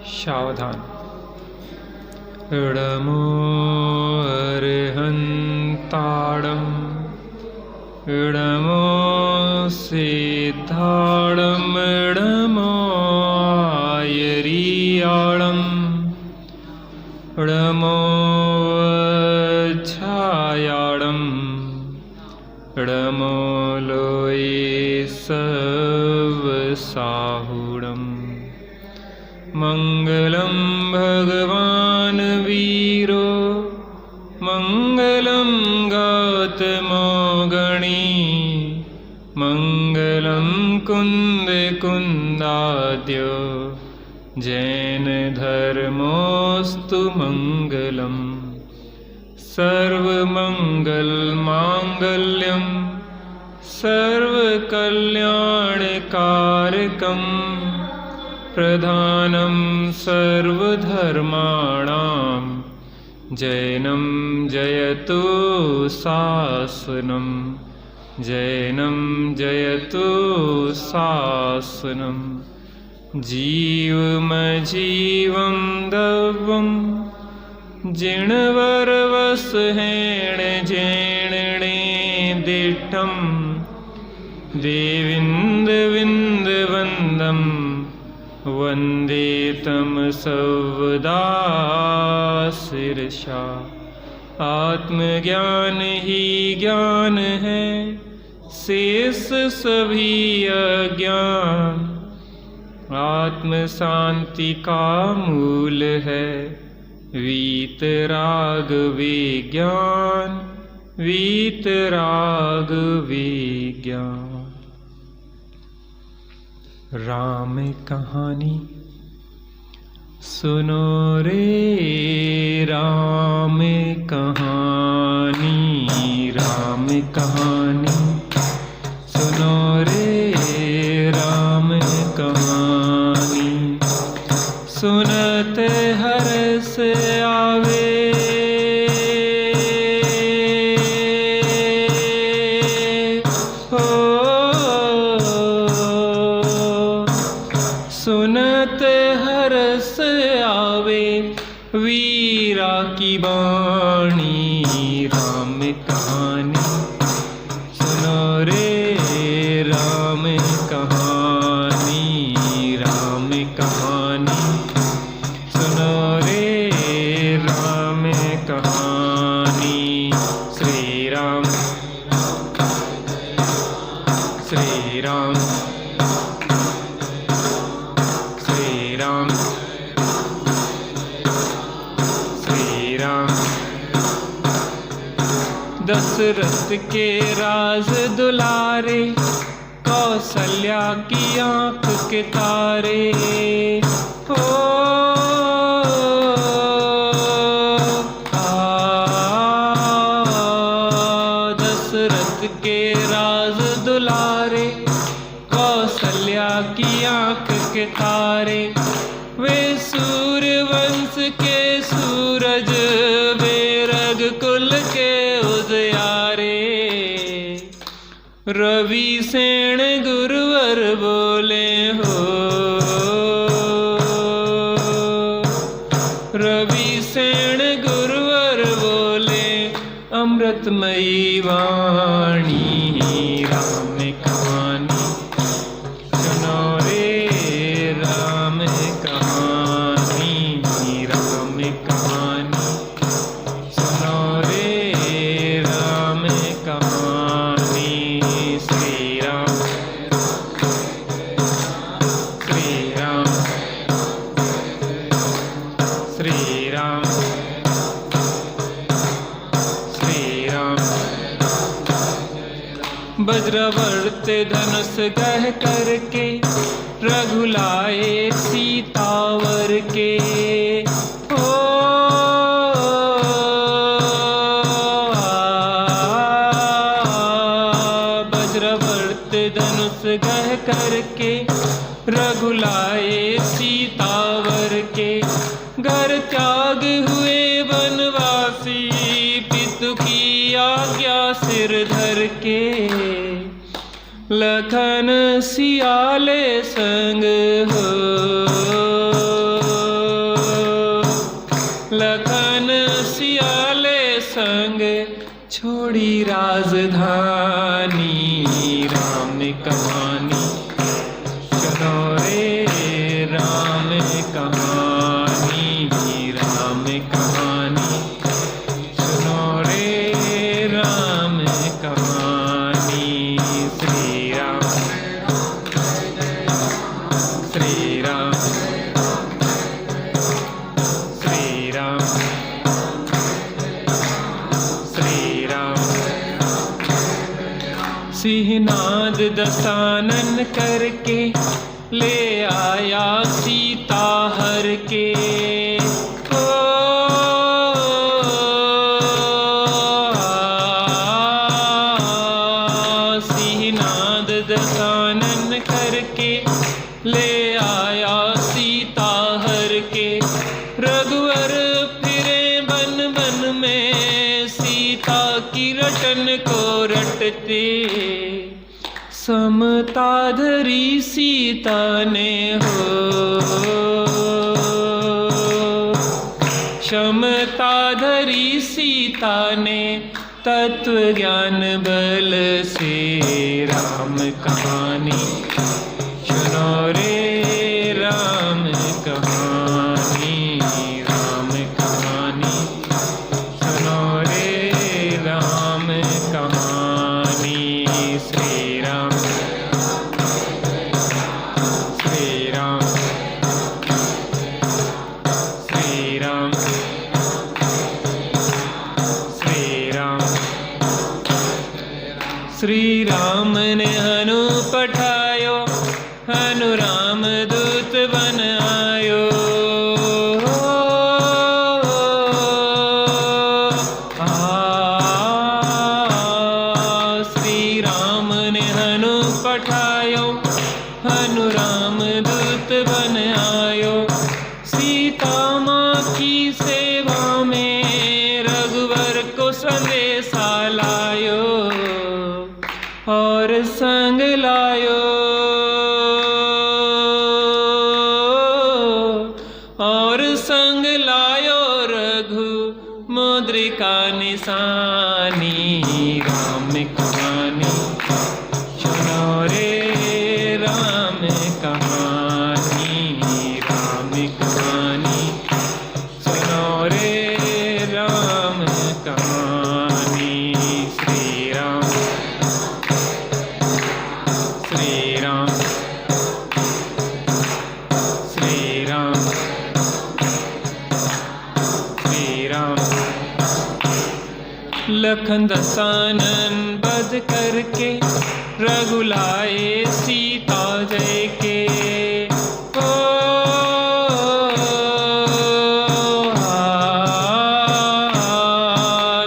सावधान। इडमो अर्हन्ताडम् इडमो सिद्धाडम् इडमो आयरियाळम् इडमो छायाळम् इडमो लोये सवसाहुडम्। मंगलम भगवान वीरो मंगलम गौतमो गणी मंगलम कुंद कुंदाद्यो जैन धर्मोस्तु मंगलम। सर्वमंगल मांगल्यम सर्वकल्याणकारकम् प्रधानं सर्वधर्माणां जैनं जयतु शासनं जैनं जयतु शासनं। जीवमजीवं दवं जिणवरवसहेण जैणणे दिट्ठं देविन्दविन्दवन्दं वन्दे तं सर्वदा शिरसा। आत्मज्ञान ही ज्ञान है शेष सभी अज्ञान। आत्म शांति का मूल है वीतराग विज्ञान वीतराग विज्ञान। राम कहानी सुनो रे राम कहानी राम कहानी सुनो रे राम कहानी। सुनते हर्ष आवे सुनते हर्ष आवे वीरा की वाणी। राम कहानी सुनो रे राम कहानी राम कहानी सुनो रे राम कहानी। श्री राम श्री राम दशरथ के राज दुलारे कौशल्या की आंख के तारे। हो दशरथ के राज दुलारे कौशल्या की आंख के तारे। वे सूर्यवंश के सूरज वे रघुकुल के उजियारे। रवि सेन गुरुवर बोले हो रवि सेन गुरुवर बोले अमृतमयी वाणी। राम कहानी सुनो रे राम कहानी राम कहानी सुनो रे राम कहानी। श्री राम श्री राम श्री राम श्री राम। वज्रवर्त धनुष गह करके रघुलाए सीतावर के। ओ वज्रवर्त धनुष गह करके रघुलाए सीतावर के। घर त्याग हुए वनवासी पितु की आज्ञा सिर धर के। लखन सियाले संग हो बड़ी राजधानी राम कहानी सुनो रे राम कहानी राम कहानी सुनो रे राम कहानी श्री राम श्री राम श्री राम श्री राम सिंहनाद दशानन करके ले आया सीता हर के ओ सिंहनाद दशानन करके ले आया सीता हर के रघुवर फिरे बन बन में सीता की रटन को रटते समता धरी सीता ने हो क्षमता धरी सीता ने तत्व ज्ञान बल से राम कहानी सुनो रे राम कहानी राम कहानी सुनो रे राम कहानी श्री राम श्री राम श्री राम श्री राम श्री राम ने हनु पठायो हनु राम दूत बन आयो श्री राम ने हनु पठायो हनु राम दूत बन आयो सीता माँ की सेवा में रघुवर को संदेशा लायो और संग लायो और संग लायो रघु मुद्रिका निशानी राम कहानी सुनो रे राम कहानी राम कहानी सुनो रे राम कहानी श्री राम श्री राम श्री राम श्री राम लखन दशानन बध करके रघुलाए सीता जय के ओ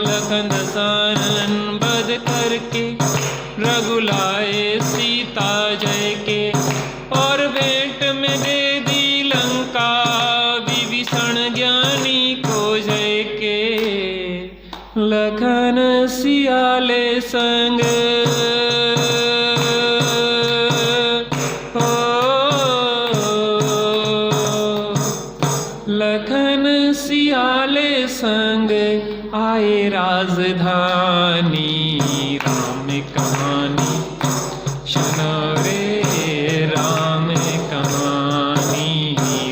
लखन दशानन बध करके रघुलाए सीता जय के और भेंट में दे दी लंका विभीषण ज्ञानी को जय के लखन सियाले संग हो लखन सियाले संग आए राजधानी राम कहानी सुनो रे राम कहानी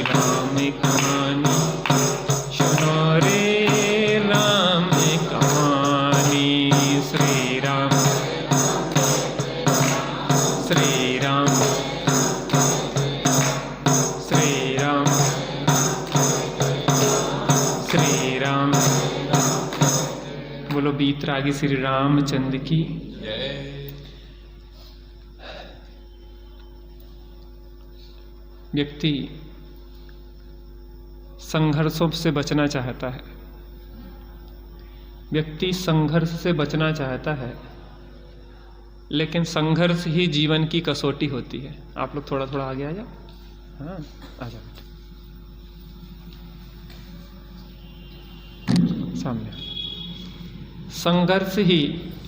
राम कहानी सुनो रे राम कहानी श्री राम श्री राम श्री राम श्री राम बोलो बीतरागी श्री रामचंद्र की व्यक्ति संघर्षों से बचना चाहता है, व्यक्ति संघर्ष से बचना चाहता है, लेकिन संघर्ष ही जीवन की कसौटी होती है। आप लोग थोड़ा थोड़ा आगे आ जाओ। हाँ आ जाओ सामने। संघर्ष ही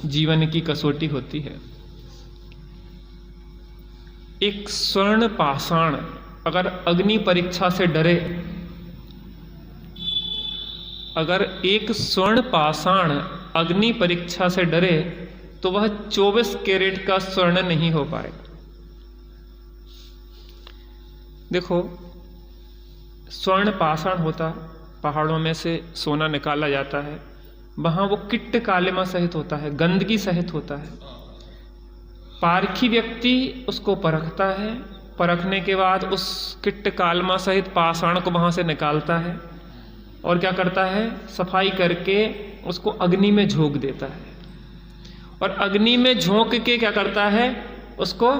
जीवन की कसौटी होती है। एक स्वर्ण पाषाण अगर अग्नि परीक्षा से डरे, अगर एक स्वर्ण पाषाण अग्नि परीक्षा से डरे तो वह 24 कैरेट का स्वर्ण नहीं हो पाएगा। देखो, स्वर्ण पाषाण होता, पहाड़ों में से सोना निकाला जाता है, वहां वो किट्ट कालिमा सहित होता है, गंदगी सहित होता है। पारखी व्यक्ति उसको परखता है, परखने के बाद उस किट्ट कालिमा सहित पाषाण को वहां से निकालता है और क्या करता है, सफाई करके उसको अग्नि में झोंक देता है। और अग्नि में झोंक के क्या करता है, उसको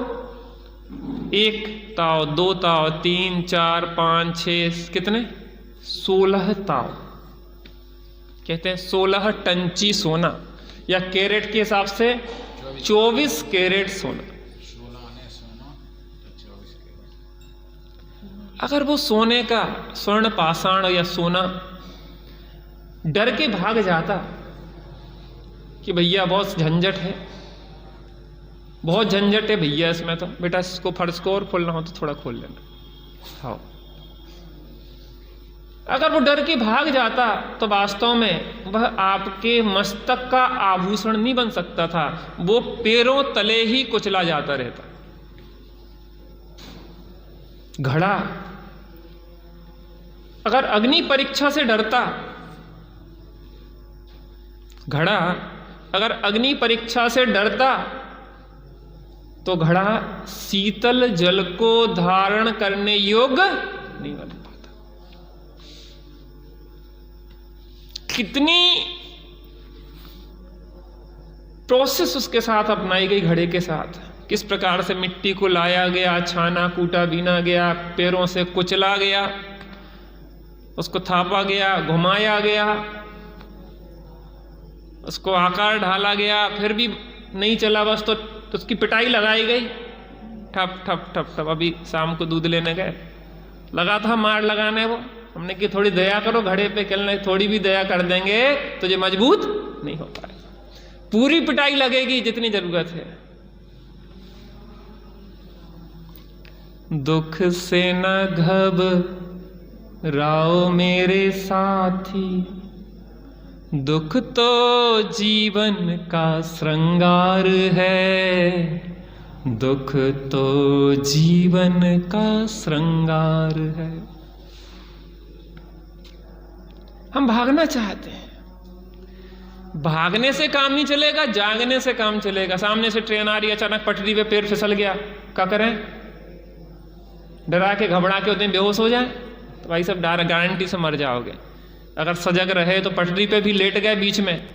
1 ताव, 2 ताव, 3, 4, 5, 6, कितने, 16 ताव, कहते हैं 16 टंची सोना, या कैरेट के हिसाब से 24 कैरेट सोना। अगर वो सोने का स्वर्ण पाषाण या सोना डर के भाग जाता कि भैया बहुत झंझट है, बहुत झंझट है भैया इसमें, तो बेटा इसको फर्श को और खोलना हो तो थोड़ा खोल लेना, हाँ, अगर वो डर के भाग जाता तो वास्तव में वह आपके मस्तक का आभूषण नहीं बन सकता था, वो पैरों तले ही कुचला जाता रहता। घड़ा अगर अग्नि परीक्षा से डरता, घड़ा अगर अग्नि परीक्षा से डरता तो घड़ा शीतल जल को धारण करने योग्य नहीं बन पाता। कितनी प्रोसेस उसके साथ अपनाई गई घड़े के साथ, किस प्रकार से मिट्टी को लाया गया, छाना कूटा बीना गया, पैरों से कुचला गया, उसको थापा गया, घुमाया गया, उसको आकार ढाला गया, फिर भी नहीं चला बस तो उसकी पिटाई लगाई गई, ठप ठप ठप ठप। अभी शाम को दूध लेने गए, लगा था मार लगाने, वो हमने कि थोड़ी दया करो घड़े पे, कहने थोड़ी भी दया कर देंगे तो ये मजबूत नहीं हो पाएगा, पूरी पिटाई लगेगी जितनी जरूरत है। दुख से न घबराओ मेरे साथी, दुख तो जीवन का श्रृंगार है, दुख तो जीवन का श्रृंगार है। हम भागना चाहते हैं, भागने से काम नहीं चलेगा, जागने से काम चलेगा। सामने से ट्रेन आ रही है, अचानक पटरी पे पैर फिसल गया, क्या करें, डरा के घबरा के उतने बेहोश हो जाए तो भाई सब गारंटी से मर जाओगे। अगर सजग रहे तो पटरी पे भी लेट गए बीच में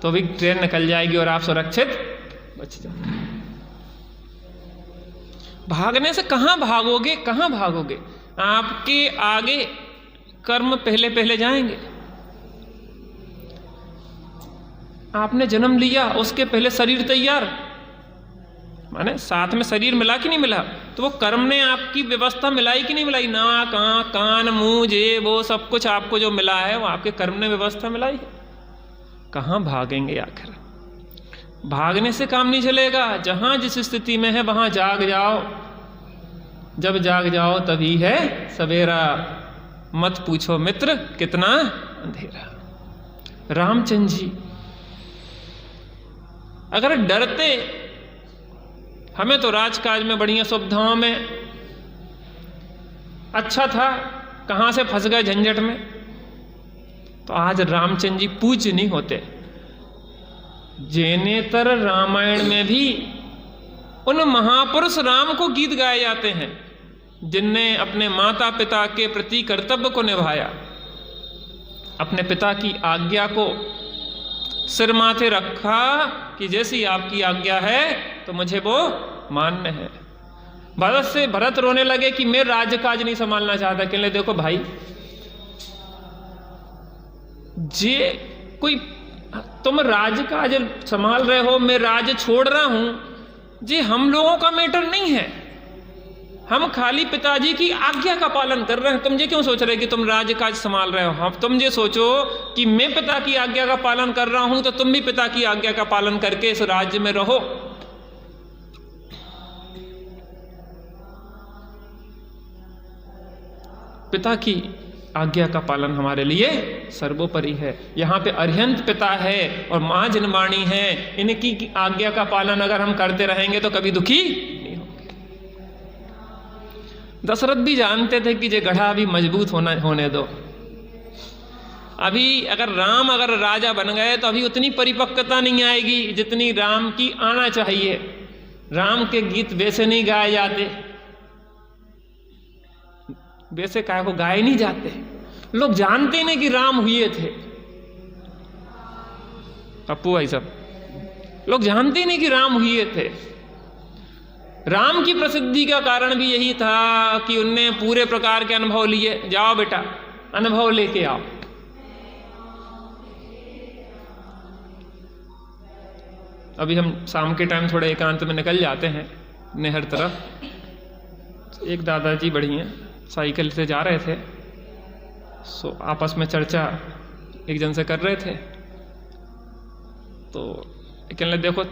तो भी ट्रेन निकल जाएगी और आप सुरक्षित बच जाओगे। भागने से कहां भागोगे, कहां भागोगे, आपके आगे कर्म पहले पहले जाएंगे। आपने जन्म लिया, उसके पहले शरीर तैयार, माने साथ में शरीर मिला कि नहीं मिला, तो वो कर्म ने आपकी व्यवस्था मिलाई कि नहीं मिलाई, नाक आँख कान मुंह जे वो सब कुछ आपको जो मिला है वो आपके कर्म ने व्यवस्था मिलाई है। कहाँ भागेंगे आखिर, भागने से काम नहीं चलेगा। जहां जिस स्थिति में है वहां जाग जाओ, जब जाग जाओ तभी है सवेरा, मत पूछो मित्र कितना अंधेरा। रामचंद्र जी अगर डरते, हमें तो राजकाज में बढ़िया सुविधाओं में अच्छा था, कहां से फंस गए झंझट में, तो आज रामचंद्र जी पूज्य नहीं होते। जेनेतर रामायण में भी उन महापुरुष राम को गीत गाए जाते हैं जिनने अपने माता पिता के प्रति कर्तव्य को निभाया, अपने पिता की आज्ञा को सिर माथे रखा कि जैसी आपकी आज्ञा है तो मुझे वो मान्य है। भरत रोने लगे कि मैं राज्यकाज नहीं संभालना चाहता। कहने देखो भाई, जे कोई तुम राज्यकाज संभाल रहे हो, मैं राज्य छोड़ रहा हूं, जे हम लोगों का मैटर नहीं है, हम खाली पिताजी की आज्ञा का पालन कर रहे हैं। तुम ये क्यों सोच रहे कि तुम राज्यकाज संभाल रहे हो? हम तुम ये सोचो कि मैं पिता की आज्ञा का पालन कर रहा हूं तो तुम भी पिता की आज्ञा का पालन करके इस राज्य में रहो। पिता की आज्ञा का पालन हमारे लिए सर्वोपरि है। यहाँ पे अरिहंत पिता है और माँ जिनवाणी है, इनकी आज्ञा का पालन अगर हम करते रहेंगे तो कभी दुखी नहीं होंगे। दशरथ भी जानते थे कि ये गढ़ा अभी मजबूत होने दो, अभी अगर राम अगर राजा बन गए तो अभी उतनी परिपक्वता नहीं आएगी जितनी राम की आना चाहिए। राम के गीत वैसे नहीं गाए जाते, वैसे काय को गाए नहीं जाते, लोग जानते नहीं कि राम हुए थे। पप्पू भाई सब लोग जानते नहीं कि राम हुए थे। राम की प्रसिद्धि का कारण भी यही था कि उनने पूरे प्रकार के अनुभव लिए। जाओ बेटा अनुभव लेके आओ। अभी हम शाम के टाइम थोड़े एकांत में निकल जाते हैं नहर तरफ। एक दादाजी बढ़िया साइकिल से जा रहे थे, सो आपस में चर्चा एक जन से कर रहे थे। तो कहने देखो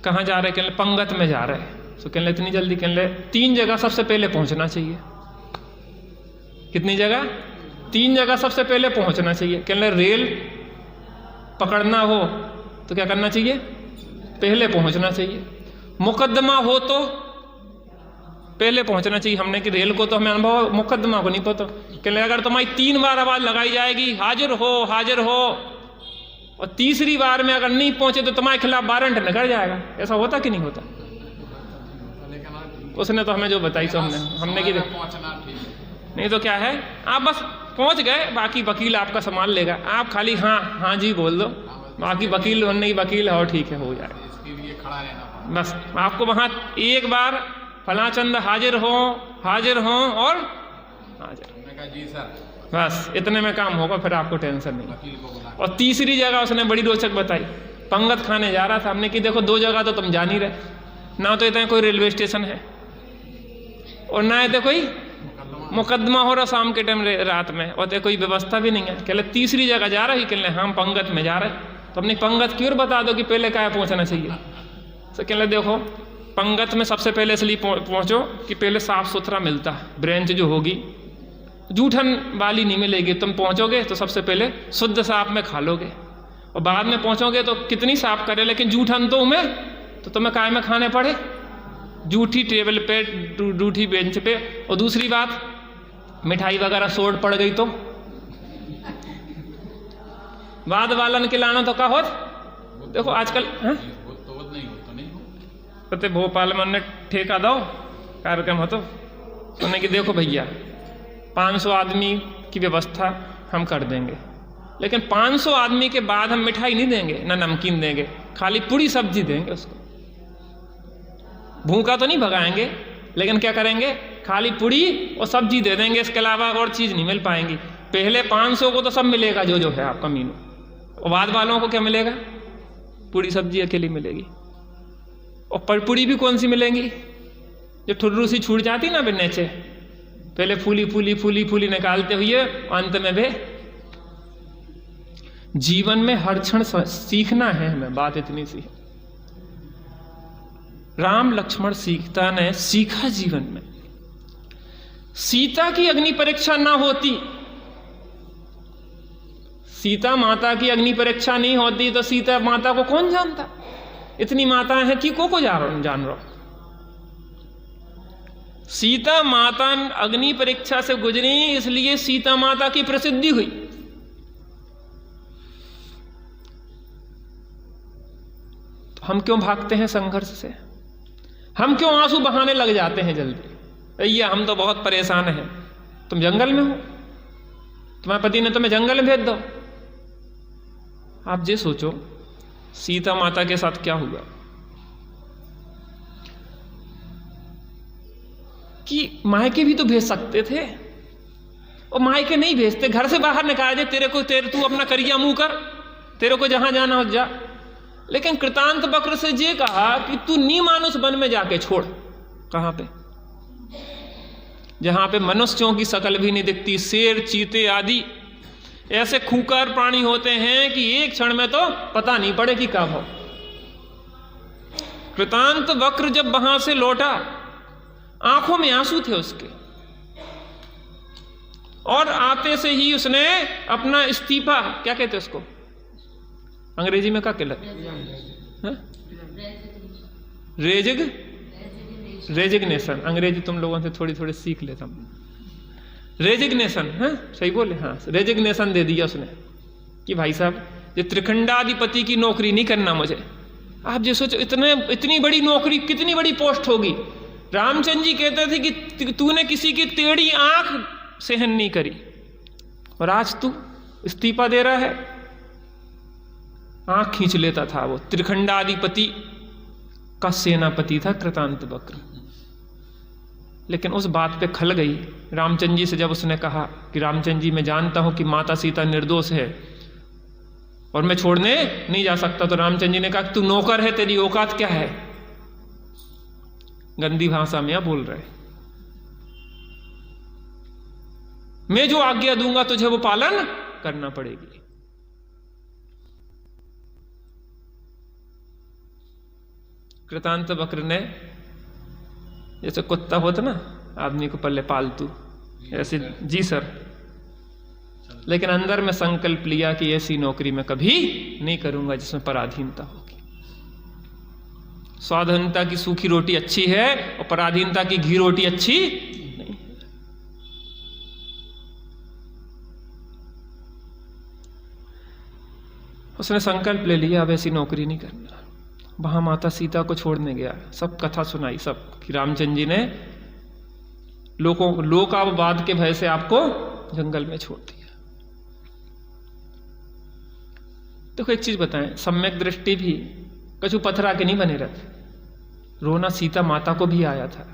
कहाँ जा रहे, कहने पंगत में जा रहे। सो कहने इतनी जल्दी, कहने 3 जगह सबसे पहले पहुंचना चाहिए। कितनी जगह? 3 जगह सबसे पहले पहुंचना चाहिए। कहने रेल पकड़ना हो तो क्या करना चाहिए? पहले पहुंचना चाहिए। मुकदमा हो तो पहले पहुंचना चाहिए। हमने कि रेल को तो हमें अनुभव, मुकदमा को नहीं पता। कहने अगर तुम्हारी 3 बार आवाज लगाई जाएगी हाजिर हो हाजिर हो, और तीसरी बार में अगर नहीं पहुंचे तो तुम्हारे खिलाफ वारंट निकल जाएगा। ऐसा होता कि नहीं होता? उसने तो हमें जो बताई सो हमने कि नहीं तो क्या है, आप बस पहुंच गए, बाकी वकील आपका संभाल लेगा। आप खाली हाँ हाँ जी बोल दो, बाकी वकील नहीं वकील है और ठीक है हो जाएगा। बस आपको वहां एक बार फला चंद हाजिर हो और हाजिर जी सर, बस इतने में काम होगा, फिर आपको टेंशन नहीं। और तीसरी जगह उसने बड़ी रोचक बताई, पंगत खाने जा रहा था। हमने कि देखो 2 जगह तो तुम जान ही रहे, ना तो इतना कोई रेलवे स्टेशन है और ना इतने कोई मुकदमा हो रहा शाम के टाइम रात में, और तो कोई व्यवस्था भी नहीं है। कहले तीसरी जगह जा रही, कहले हम पंगत में जा रहे। तो अपनी पंगत क्यों बता दो कि पहले क्या पहुंचना चाहिए। तो कहले देखो पंगत में सबसे पहले इसलिए पहुंचो कि पहले साफ सुथरा मिलता है, ब्रेंच जो होगी जूठन वाली नहीं मिलेगी। तुम पहुंचोगे तो सबसे पहले शुद्ध साफ में खा लोगे, और बाद में पहुंचोगे तो कितनी साफ करे, लेकिन जूठन तो तुम्हें काय में खाने पड़े, जूठी टेबल पे जूठी बेंच पे। और दूसरी बात, मिठाई वगैरह सोड पड़ गई तो बाद वालन के लाना तो का होत। देखो आजकल पते भोपाल में हमने ठेका दो कार्यक्रम हो तो सुनने की, देखो भैया 500 आदमी की व्यवस्था हम कर देंगे, लेकिन 500 आदमी के बाद हम मिठाई नहीं देंगे ना नमकीन देंगे, खाली पूरी सब्जी देंगे उसको। भूखा तो नहीं भगाएंगे, लेकिन क्या करेंगे, खाली पूरी और सब्जी दे देंगे, इसके अलावा और चीज़ नहीं मिल पाएंगी। पहले 500 को तो सब मिलेगा जो है आपका मीनू, और बाद वालों को क्या मिलेगा, पूरी सब्जी अकेली मिलेगी। और परपुड़ी भी कौन सी मिलेंगी, जो ठुर्रू सी छूट जाती ना नीचे, पहले फूली फूली फूली फूली निकालते हुए अंत में भी। जीवन में हर क्षण सीखना है हमें, बात इतनी सी है। राम लक्ष्मण सीता ने सीखा जीवन में। सीता की अग्नि परीक्षा ना होती, सीता माता की अग्नि परीक्षा नहीं होती तो सीता माता को कौन जानता। इतनी माताएं हैं कि को जान रहा। सीता माता अग्नि परीक्षा से गुजरी, इसलिए सीता माता की प्रसिद्धि हुई। तो हम क्यों भागते हैं संघर्ष से, हम क्यों आंसू बहाने लग जाते हैं जल्दी। भैया हम तो बहुत परेशान हैं, तुम जंगल में हो, तुम्हारे पति ने तुम्हें जंगल में भेज दो। आप ये सोचो सीता माता के साथ क्या हुआ कि मायके भी तो भेज सकते थे, और मायके नहीं भेजते, घर से बाहर निकाल दे, तेरे तू अपना करिया मुंह कर, तेरे को जहां जाना हो जा। लेकिन कृतांत बक्र से ये कहा कि तू नी मानुष वन में जाके छोड़। कहां पे? जहां पे मनुष्यों की शकल भी नहीं दिखती, शेर चीते आदि ऐसे खूंखार प्राणी होते हैं कि एक क्षण में तो पता नहीं पड़े कि कब हो। कृतांत वक्र जब वहां से लौटा, आंखों में आंसू थे उसके, और आते आते से ही उसने अपना इस्तीफा, क्या कहते हैं उसको अंग्रेजी में, क्या कहते, रेजिग्नेशन। अंग्रेजी तुम लोगों से थोड़ी थोड़ी सीख लेता हूँ। रेजिग्नेशन, है सही बोले, हाँ रेजिग्नेशन दे दिया उसने कि भाई साहब ये त्रिखंडाधिपति की नौकरी नहीं करना मुझे। आप जो सोचो इतनी बड़ी नौकरी, कितनी बड़ी पोस्ट होगी। रामचंद्र जी कहते थे कि तूने किसी की टेढ़ी आंख सहन नहीं करी और आज तू इस्तीफा दे रहा है। आंख खींच लेता था वो। त्रिखंडाधिपति का सेनापति था कृतांतवक्र। लेकिन उस बात पे खल गई रामचंद्र जी से जब उसने कहा कि रामचंद्र जी मैं जानता हूं कि माता सीता निर्दोष है और मैं छोड़ने नहीं जा सकता। तो रामचंद्र जी ने कहा तू नौकर है, तेरी औकात क्या है। गंदी भाषा में बोल रहे, मैं जो आज्ञा दूंगा तुझे वो पालन करना पड़ेगी। कृतांतवक्र ने, जैसे कुत्ता होता ना आदमी को पल्ले पालतू, ऐसे जी सर, लेकिन अंदर में संकल्प लिया कि ऐसी नौकरी मैं कभी नहीं करूंगा जिसमें पराधीनता होगी। स्वाधीनता की सूखी रोटी अच्छी है और पराधीनता की घी रोटी अच्छी नहीं है। उसने संकल्प ले लिया अब ऐसी नौकरी नहीं करना। वहां माता सीता को छोड़ने गया, सब कथा सुनाई सब कि रामचंद्र जी ने लोकापवाद के भय से आपको जंगल में छोड़ दिया। देखो एक चीज बताएं, सम्यक दृष्टि भी कछु पत्थरा के नहीं बने रहते। रोना सीता माता को भी आया था।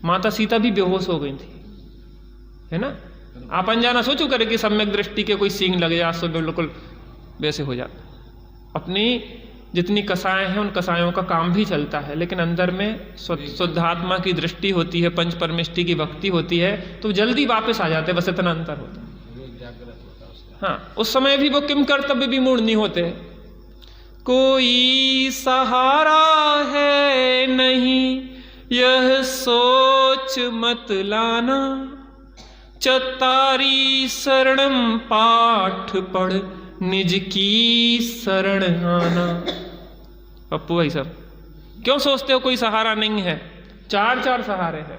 माता सीता भी बेहोश हो गई थी, है ना। आप अनजाना सोचो करे कि सम्यक दृष्टि के कोई सींग लग जाए तो बिल्कुल वैसे हो जाता। अपनी जितनी कसाएं हैं उन कसायों का काम भी चलता है, लेकिन अंदर में शुद्धात्मा की दृष्टि होती है, पंच परमेष्टि की भक्ति होती है, तो जल्दी वापस आ जाते, बस इतना अंतर होता है। हाँ, उस समय भी वो किम कर्तव्य भी मूड नहीं होते। कोई सहारा है नहीं यह सोच मत लाना, चतारी शरणम पाठ पढ़ निज की शरण आना। पप्पू भाई साहब क्यों सोचते हो कोई सहारा नहीं है? चार सहारे हैं।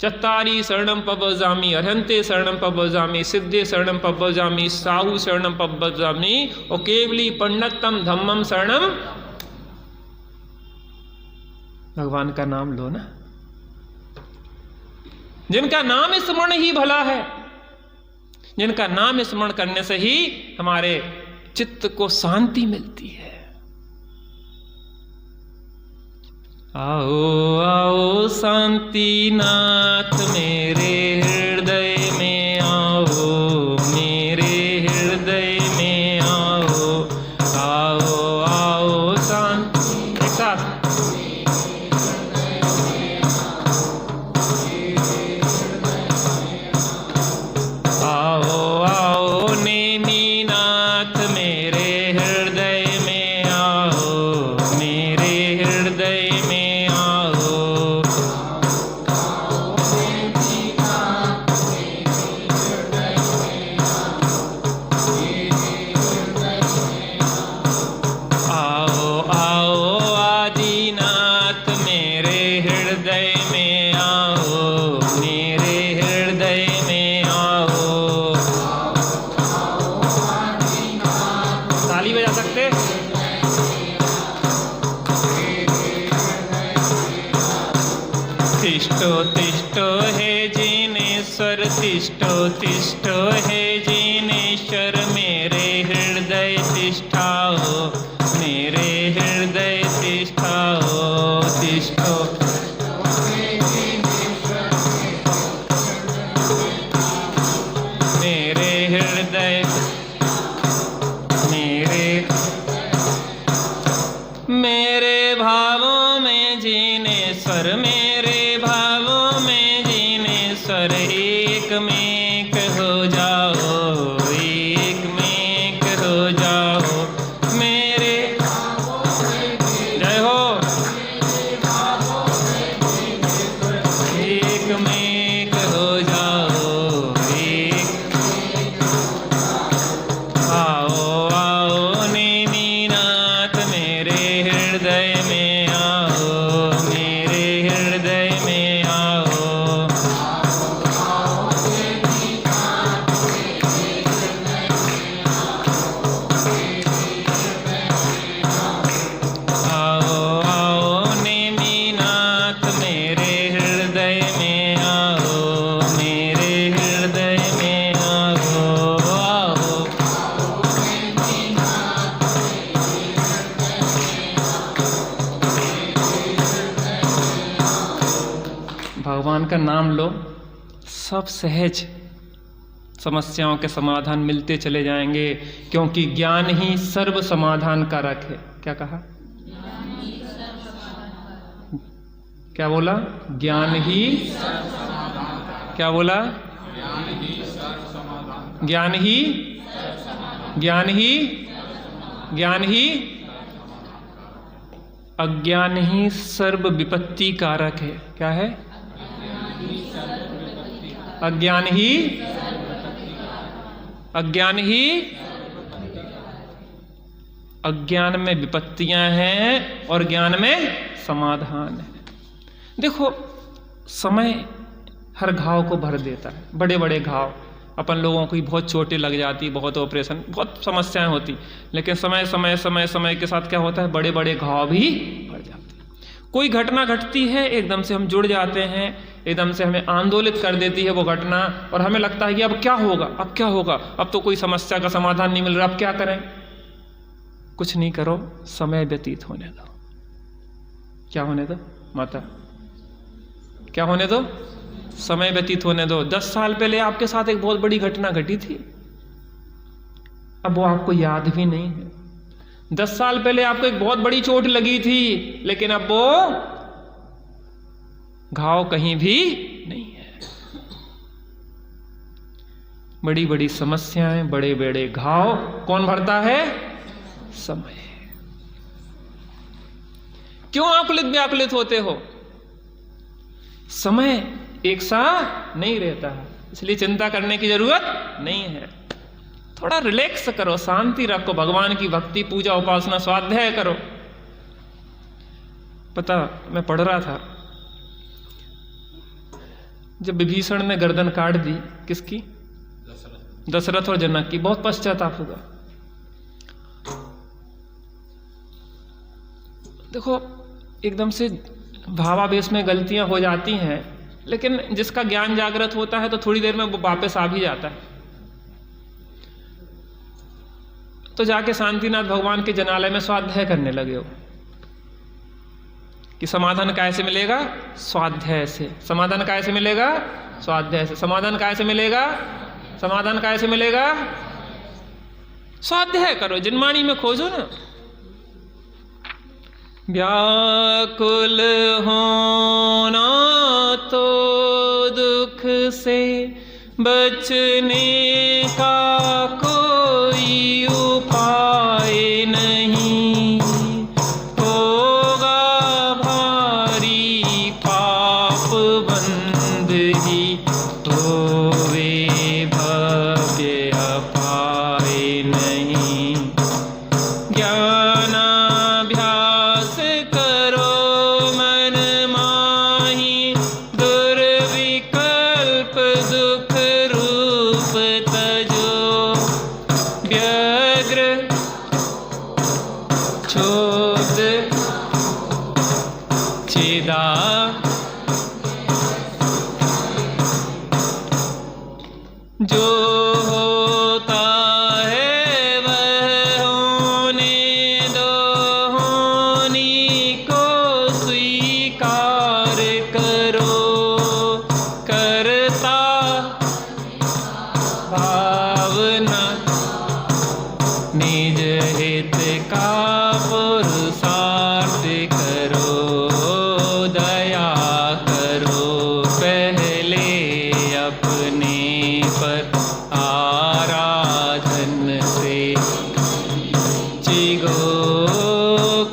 चत्तारी शरणम पवजामी, अरहंते शरणम पवजामी, सिद्धे शरणम पवजामी, साहु शरणम पवजामी और केवली पंडितम धम्मम शरणम। भगवान का नाम लो ना, जिनका नाम स्मरण ही भला है, जिनका नाम स्मरण करने से ही हमारे चित्त को शांति मिलती है। आओ आओ शांति नाथ मेरे हृदय में आओ, मेरे हृदय में आओ, आओ आओ शांति। एक साथ आओ आओ नेमी नाथ मेरे हृदय में आओ, मेरे हृदय में आओ। आओ आओ आदिनाथ मेरे हृदय में आओ, मेरे हृदय में आओ। ताली बजा सकते? तिष्ठो तिष्ठो हे जिनेश्वर, तिष्ठो तिष्ठो हे जिनेश्वर, मेरे हृदय तिष्ठाओ, मेरे हृदय तिष्ठाओ। तिष्ठो मेरे हृदय, मेरे भावों में जिनेश्वर, मेरे भावों में जिनेश्वर, एक में एक हो जाओ, एक में एक हो जाओ। मेरे जय हो, एक में एक हो जाओ, एक नाम लो, सब सहज समस्याओं के समाधान मिलते चले जाएंगे, क्योंकि ज्ञान ही सर्व समाधान कारक है। क्या कहा? क्या बोला? ज्ञान ही, क्या बोला? ज्ञान ही, ज्ञान ही, ज्ञान ही, अज्ञान ही सर्व विपत्ति कारक है। क्या है? अज्ञान ही, अज्ञान ही, अज्ञान में विपत्तियां हैं और ज्ञान में समाधान है। देखो, समय हर घाव को भर देता है। बड़े बड़े घाव, अपन लोगों को बहुत चोटें लग जाती, बहुत ऑपरेशन, बहुत समस्याएं होती, लेकिन समय समय समय समय के साथ क्या होता है, बड़े बड़े घाव भी भर जाते हैं। कोई घटना घटती है, एकदम से हम जुड़ जाते हैं, एकदम से हमें आंदोलित कर देती है वो घटना, और हमें लगता है कि अब क्या होगा, अब क्या होगा, अब तो कोई समस्या का समाधान नहीं मिल रहा, अब क्या करें? कुछ नहीं करो, समय व्यतीत होने दो। क्या होने दो माता? क्या होने दो? समय व्यतीत होने दो। 10 साल पहले आपके साथ एक बहुत बड़ी घटना घटी थी, अब वो आपको याद भी नहीं है। 10 साल पहले आपको एक बहुत बड़ी चोट लगी थी, लेकिन अब वो घाव कहीं भी नहीं है। बड़ी बड़ी समस्याएं, बड़े बड़े घाव कौन भरता है? समय। क्यों आकुलित व्याकुलित होते हो? समय एक सा नहीं रहता है, इसलिए चिंता करने की जरूरत नहीं है। थोड़ा रिलैक्स करो, शांति रखो, भगवान की भक्ति, पूजा, उपासना, स्वाध्याय करो। पता, मैं पढ़ रहा था, जब विभीषण ने गर्दन काट दी, किसकी? दशरथ और जनक की, बहुत पश्चाताप हुआ। देखो, एकदम से भावावेश में गलतियां हो जाती हैं, लेकिन जिसका ज्ञान जागृत होता है तो थोड़ी देर में वो वापस आ भी जाता है। तो जाके शांतिनाथ भगवान के जनालय में स्वाध्याय करने लगे हो कि समाधान कैसे मिलेगा? स्वाध्याय से। समाधान कैसे मिलेगा? स्वाध्याय से। समाधान कैसे मिलेगा? समाधान कैसे मिलेगा? स्वाध्याय करो, जिनवाणी में खोजो ना। व्याकुल होना तो दुख से बचने का कोई उपाय नहीं, होगा भारी पाप बंद ही होवे भव्य अपाय नहीं। ज्ञानाभ्यास करो मन माही, दुर्विकल्प दुख रूप तजो। व्यग्र क्षोभ चिदा जो होता है वह होने दो, होनी को स्वीकार करो। करता भावना निज हित का पुरुषार्थ करो। दया करो पहले अपने पर, आराधन से जिगो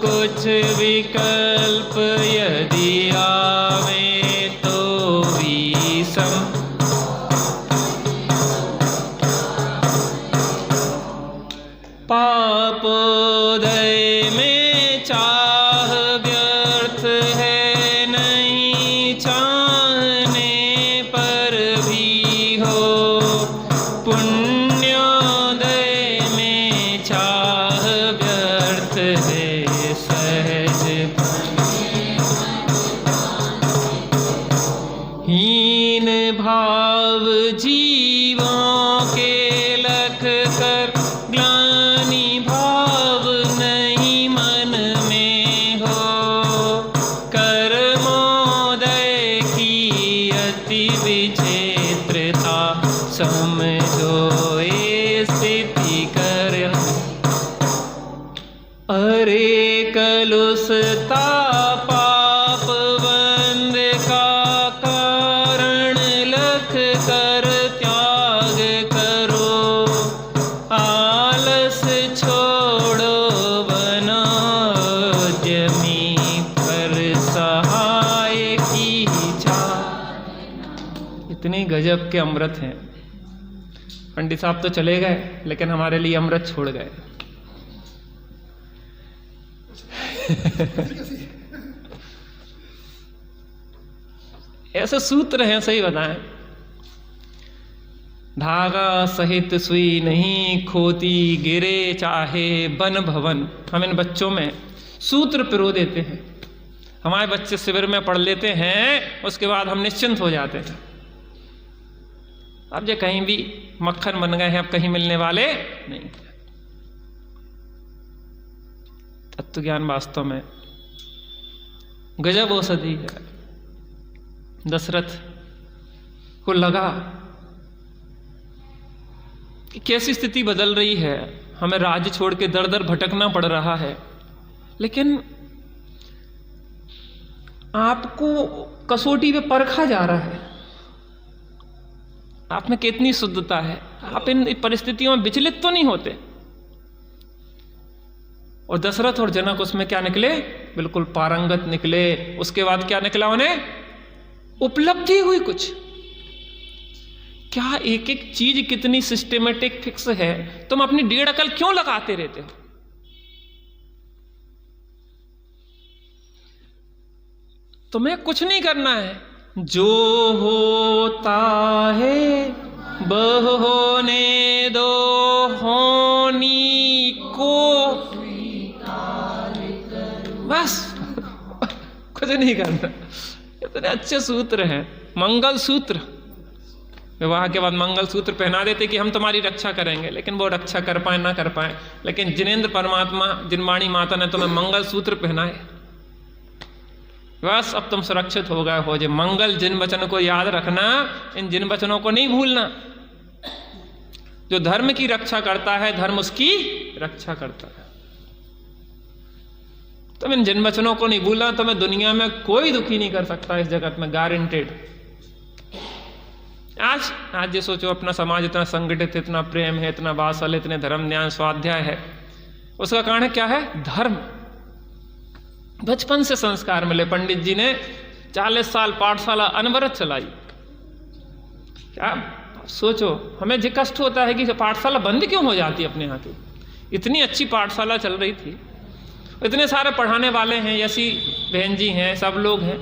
कुछ विकल्प यदि आवे तो विषम। पापोदय में चाह व्यर्थ है, नहीं चाहने पर भी हो। समझोए स्थिति कर। अरे कलुषता पाप बंध का कारण, लख कर त्याग करो। आलस छोड़ो बनो जमी पर सहाय की चाह। इतनी गजब के अमृत हैं। पंडित साहब तो चले गए, लेकिन हमारे लिए अमृत छोड़ गए। ऐसे सूत्र हैं, सही बताएं। धागा सहित सुई नहीं खोती, गिरे चाहे बन भवन। हम इन बच्चों में सूत्र पिरो देते हैं। हमारे बच्चे शिविर में पढ़ लेते हैं, उसके बाद हम निश्चिंत हो जाते हैं। अब जो कहीं भी मक्खन बन गए हैं, अब कहीं मिलने वाले नहीं। तत्व ज्ञान वास्तव में गजब औषधि है। दशरथ को लगा कि कैसी स्थिति बदल रही है, हमें राज्य छोड़ के दर दर भटकना पड़ रहा है, लेकिन आपको कसौटी पे परखा जा रहा है। आप में कितनी शुद्धता है, आप इन परिस्थितियों में विचलित तो नहीं होते। और दशरथ और जनक उसमें क्या निकले, बिल्कुल पारंगत निकले। उसके बाद क्या निकला उन्हें, उपलब्धि हुई कुछ। क्या एक एक चीज कितनी सिस्टेमेटिक फिक्स है, तुम अपनी डेढ़ अकल क्यों लगाते रहते हो। तुम्हें कुछ नहीं करना है, जो होता है वह होने दो, होनी को बस कुछ नहीं करना। इतने अच्छे सूत्र हैं। मंगल सूत्र, विवाह के बाद मंगल सूत्र पहना देते कि हम तुम्हारी रक्षा करेंगे, लेकिन वो रक्षा कर पाए ना कर पाए, लेकिन जिनेंद्र परमात्मा जिनवाणी माता ने तुम्हें मंगल सूत्र पहनाए, बस अब तुम सुरक्षित हो गए हो। जो मंगल जिन वचन को याद रखना, इन जिन वचनों को नहीं भूलना। जो धर्म की रक्षा करता है, धर्म उसकी रक्षा करता है। तुम इन जिन वचनों को नहीं भूलना, तुम्हें दुनिया में कोई दुखी नहीं कर सकता इस जगत में, गारंटेड। आज ये सोचो, अपना समाज इतना संगठित, इतना प्रेम है, इतना वात्सल्य, इतने धर्म ज्ञान स्वाध्याय है, उसका कारण क्या है, धर्म। बचपन से संस्कार मिले। पंडित जी ने 40 साल पाठशाला अनवरत चलाई। क्या सोचो, हमें जो कष्ट होता है कि पाठशाला बंद क्यों हो जाती है अपने यहाँ की। इतनी अच्छी पाठशाला चल रही थी, इतने सारे पढ़ाने वाले हैं, यशी बहन जी हैं, सब लोग हैं।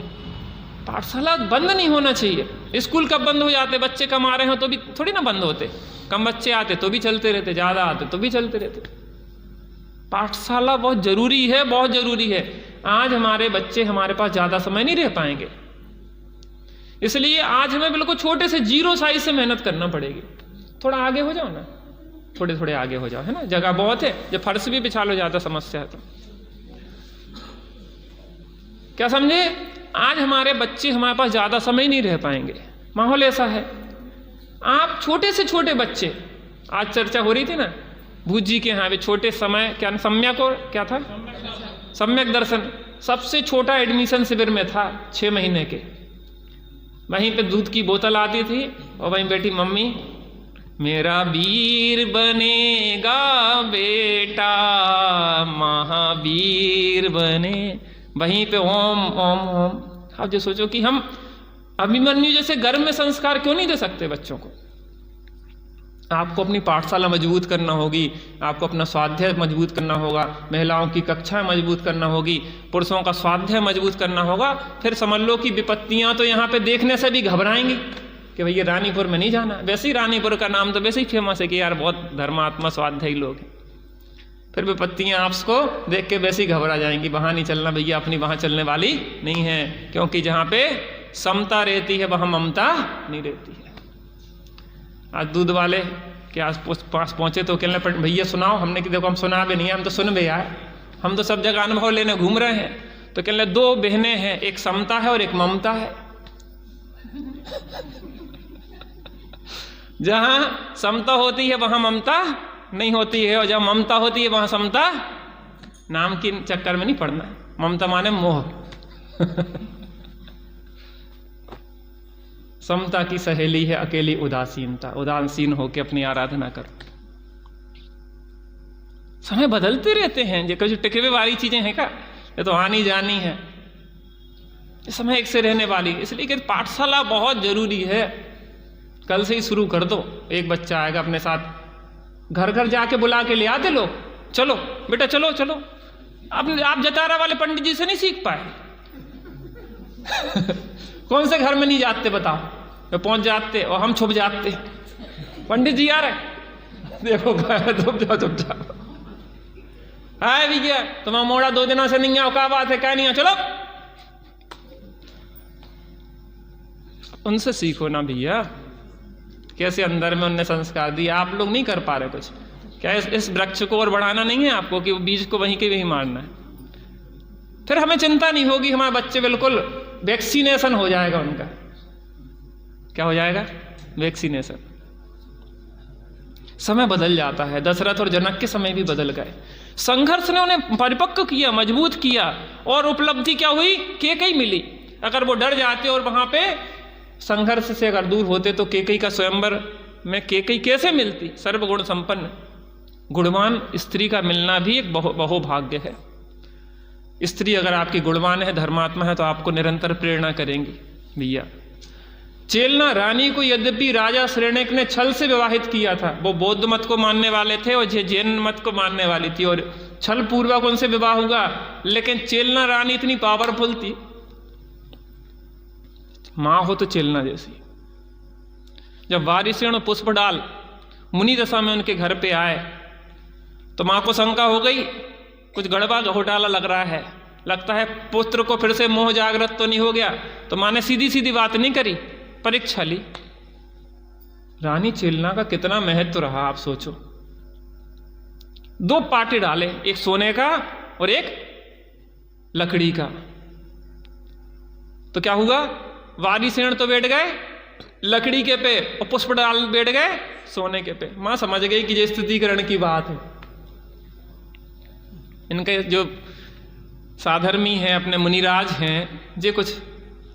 पाठशाला बंद नहीं होना चाहिए। स्कूल कब बंद हो जाते, बच्चे कम आ रहे हो तो भी थोड़ी ना बंद होते, कम बच्चे आते तो भी चलते रहते, ज़्यादा आते तो भी चलते रहते। पाठशाला बहुत जरूरी है, बहुत जरूरी है। आज हमारे बच्चे हमारे पास ज़्यादा समय नहीं रह पाएंगे, इसलिए आज हमें बिल्कुल छोटे से 0 साइज से मेहनत करना पड़ेगी। थोड़ा आगे हो जाओ ना, थोड़े थोड़े आगे हो जाओ, है ना, जगह बहुत है। जब फर्श भी बिछा लो ज़्यादा समस्या है तो क्या समझे। आज हमारे बच्चे हमारे पास ज़्यादा समय नहीं रह पाएंगे, माहौल ऐसा है। आप छोटे से छोटे बच्चे, आज चर्चा हो रही थी ना भूज जी के यहाँ भी, छोटे समय क्या सम्यक और क्या था, सम्यक दर्शन, सबसे छोटा एडमिशन शिविर में था 6 महीने के। वहीं पे दूध की बोतल आती थी और वहीं बैठी मम्मी, मेरा वीर बनेगा बेटा, महावीर बने, वहीं पे ओम ओम ओम। आप जो सोचो कि हम अभिमन्यु जैसे गर्भ में संस्कार क्यों नहीं दे सकते बच्चों को। आपको अपनी पाठशाला मजबूत करना होगी, आपको अपना स्वाध्याय मजबूत करना होगा, महिलाओं की कक्षाएं मजबूत करना होगी, पुरुषों का स्वाध्याय मजबूत करना होगा। फिर समझ लो कि विपत्तियां तो यहाँ पे देखने से भी घबराएंगी कि भैया रानीपुर में नहीं जाना। वैसे ही रानीपुर का नाम तो वैसे ही फेमस है कि यार बहुत धर्मात्मा स्वाध्यायी लोग हैं। फिर विपत्तियां आपको देख के वैसे ही घबरा जाएंगी, वहाँ नहीं चलना भैया, अपनी वहाँ चलने वाली नहीं है, क्योंकि जहाँ पे समता रहती है वहाँ ममता नहीं रहती है। आज दूध वाले के पास पहुँचे तो कहने लगे भैया सुनाओ। हमने कि देखो हम सुना भी नहीं है, हम तो सुन भी आए, हम तो सब जगह अनुभव लेने घूम रहे हैं। तो कहने लगे 2 बहनें हैं, एक समता है और एक ममता है। जहां समता होती है वहां ममता नहीं होती है, और जहां ममता होती है वहां समता। नाम के चक्कर में नहीं पड़ना। ममता माने मोह। समता की सहेली है अकेली उदासीनता। उदासीन होकर अपनी आराधना करो। समय बदलते रहते हैं, ये कुछ टिकवे वाली चीजें हैं क्या? ये तो आनी जानी है, ये समय एक से रहने वाली। इसलिए कि पाठशाला बहुत जरूरी है। कल से ही शुरू कर दो। एक बच्चा आएगा अपने साथ, घर घर जाके बुला के ले आते लोग, चलो बेटा चलो चलो। आप जतारा वाले पंडित जी से नहीं सीख पाए। कौन से घर में नहीं जाते बताओ? वे पहुंच जाते और हम छुप जाते। पंडित जी आ रहे, देखो चुप जाओ चुप जाओ। हाय भैया तुम्हारा मोड़ा 2 दिनों से नहीं आओ, क्या बात है? क्या नहीं आओ? चलो। उनसे सीखो ना भैया, कैसे अंदर में उनने संस्कार दिए। आप लोग नहीं कर पा रहे कुछ। क्या इस वृक्ष को और बढ़ाना नहीं है आपको कि वो बीज को वहीं के वहीं मारना है? फिर हमें चिंता नहीं होगी, हमारे बच्चे बिल्कुल वैक्सीनेशन हो जाएगा उनका। क्या हो जाएगा? वैक्सीनेशन। समय बदल जाता है। दशरथ और जनक के समय भी बदल गए। संघर्ष ने उन्हें परिपक्व किया, मजबूत किया, और उपलब्धि क्या हुई? केकई मिली। अगर वो डर जाते और वहां पे संघर्ष से अगर दूर होते तो केकई का स्वयंवर में केकई कैसे मिलती? सर्वगुण संपन्न गुणवान स्त्री का मिलना भी एक बहुभाग्य है। स्त्री अगर आपकी गुणवान है, धर्मात्मा है, तो आपको निरंतर प्रेरणा करेंगी। भैया चेलना रानी को यद्यपि राजा श्रेणिक ने छल से विवाहित किया था, वो बौद्ध मत को मानने वाले थे और जैन मत को मानने वाली थी, और छल पूर्वक उनसे विवाह होगा। लेकिन चेलना रानी इतनी पावरफुल थी, मां हो तो चेलना जैसी। जब वारिसेण पुष्पडाल मुनि दशा में उनके घर पे आए तो मां को शंका हो गई, कुछ गड़बड़ घोटाला लग रहा है, लगता है पुत्र को फिर से मोह जागृत तो नहीं हो गया। तो मां ने सीधी सीधी बात नहीं करी, परीक्षा ली। रानी चेलना का कितना महत्व रहा आप सोचो। 2 पाटे डाले, एक सोने का और एक लकड़ी का। तो क्या हुआ? वारिसेण तो बैठ गए लकड़ी के पे और पुष्पडाल बैठ गए सोने के पे। मां समझ गई कि ये स्थितिकरण की बात है। इनके जो साधर्मी हैं, अपने मुनिराज हैं, जे कुछ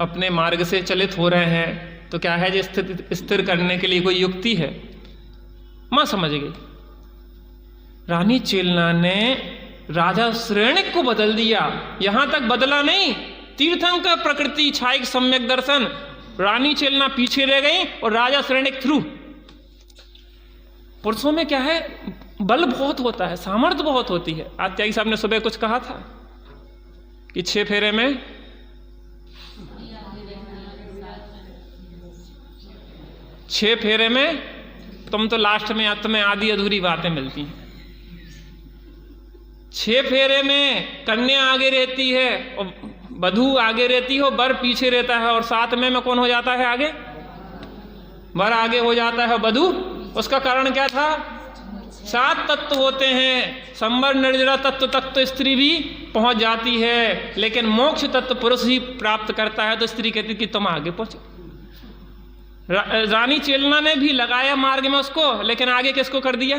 अपने मार्ग से चलित हो रहे हैं, तो क्या है, जे स्थिति स्थिर करने के लिए कोई युक्ति है? मां समझ गई। रानी चेलना ने राजा श्रेणिक को बदल दिया। यहां तक बदला नहीं, तीर्थंकर प्रकृति छायक सम्यक दर्शन। रानी चेलना पीछे रह गई और राजा श्रेणिक थ्रू। पुरुषों में क्या है, बल बहुत होता है, सामर्थ्य बहुत होती है। आज त्यागी साहब ने सुबह कुछ कहा था कि 6 फेरे में 6 फेरे में तुम तो लास्ट में तुम्हें आधी अधूरी बातें मिलती हैं। 6 फेरे में कन्या आगे रहती है और वधू आगे रहती हो, वर पीछे रहता है, और 7 में कौन हो जाता है आगे? वर आगे हो जाता है, वधू। उसका कारण क्या था? 7 तत्व होते हैं। संवर निर्जरा तत्व तक तो स्त्री भी पहुंच जाती है, लेकिन मोक्ष तत्व पुरुष ही प्राप्त करता है। तो स्त्री कहती कि तुम आगे पहुंचो। रानी चेलना ने भी लगाया मार्ग में उसको, लेकिन आगे किसको कर दिया?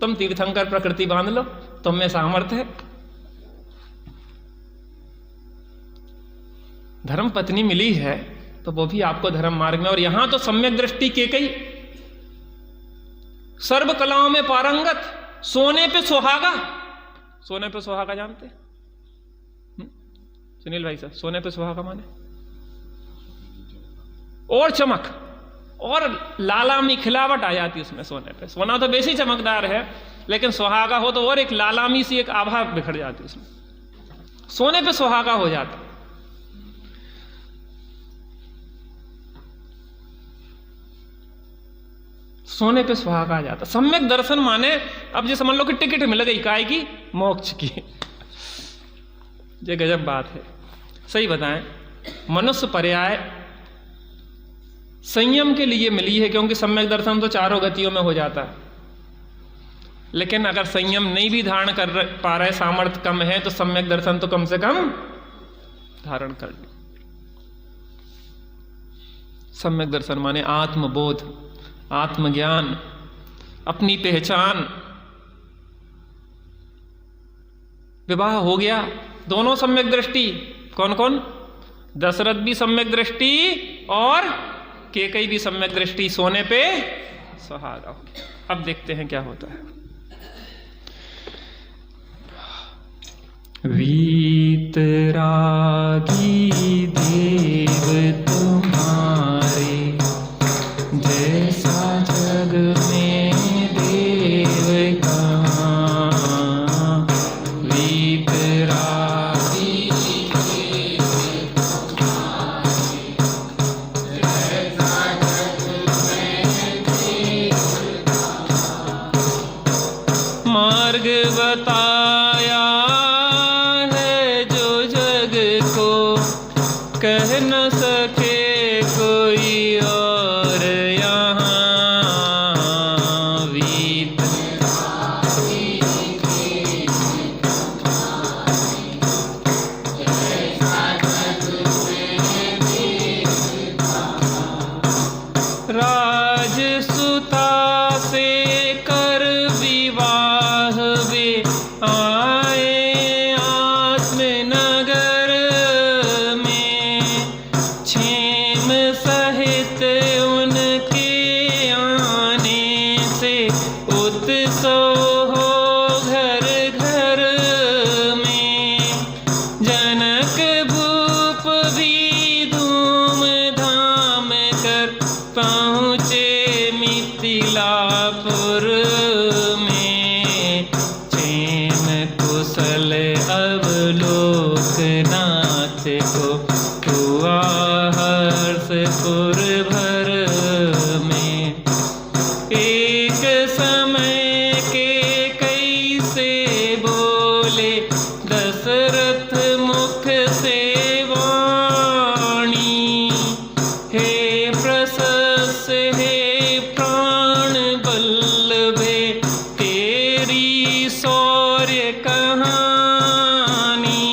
तुम तीर्थंकर प्रकृति बांध लो, तुम में सामर्थ्य है। धर्म पत्नी मिली है तो वो भी आपको धर्म मार्ग में। और यहां तो सम्यक दृष्टि केकई, सर्व कलाओं में पारंगत, सोने पे सुहागा। सोने पे सुहागा जानते? सुनील भाई साहब, सोने पे सुहागा माने? और चमक और लालामी खिलावट आ जाती उसमें सोने पे। सोना तो वैसे ही चमकदार है, लेकिन सुहागा हो तो और एक लालामी सी एक आभा बिखर जाती उसमें। सोने पे सुहागा हो जाता। सोने पे सुहागा आ जाता। सम्यक दर्शन माने अब जो समझ लो कि टिकट मिल गई, काय की? मोक्ष की। ये गजब बात है। सही बताएं, मनुष्य पर्याय संयम के लिए मिली है, क्योंकि सम्यक दर्शन तो 4 गतियों में हो जाता है। लेकिन अगर संयम नहीं भी धारण कर पा रहे, सामर्थ्य कम है, तो सम्यक दर्शन तो कम से कम धारण कर लो। सम्यक दर्शन माने आत्मबोध। आत्मज्ञान, अपनी पहचान। विवाह हो गया, दोनों सम्यक दृष्टि। कौन कौन? दशरथ भी सम्यक दृष्टि और कैकेयी भी सम्यक दृष्टि, सोने पे सुहागा हो गया। अब देखते हैं क्या होता है। वीतरागी देव तुम्हारे, जैसा जग में देव कहाँ। वीतरागी देव तुम्हारे, जैसा जग में देव कहाँ। मार्ग बताया कह न सके कोई और यहाँ। राजसुता से कर विवाह वे आए आत्मनगर में, क्षेम सहित उनके आने से उत्सव हो घर घर में। जनक भूप भी धूम धाम कर पहुँचे मिथिलापुर में। क्षेम कुशल अवलोकनाथ को हुआ हर्षपुर भर में। एक समय के कई से बोले दशरथ मुख से वाणी, हे प्रशस्त हे प्राण बल्लभे तेरी शौर्य कहानी।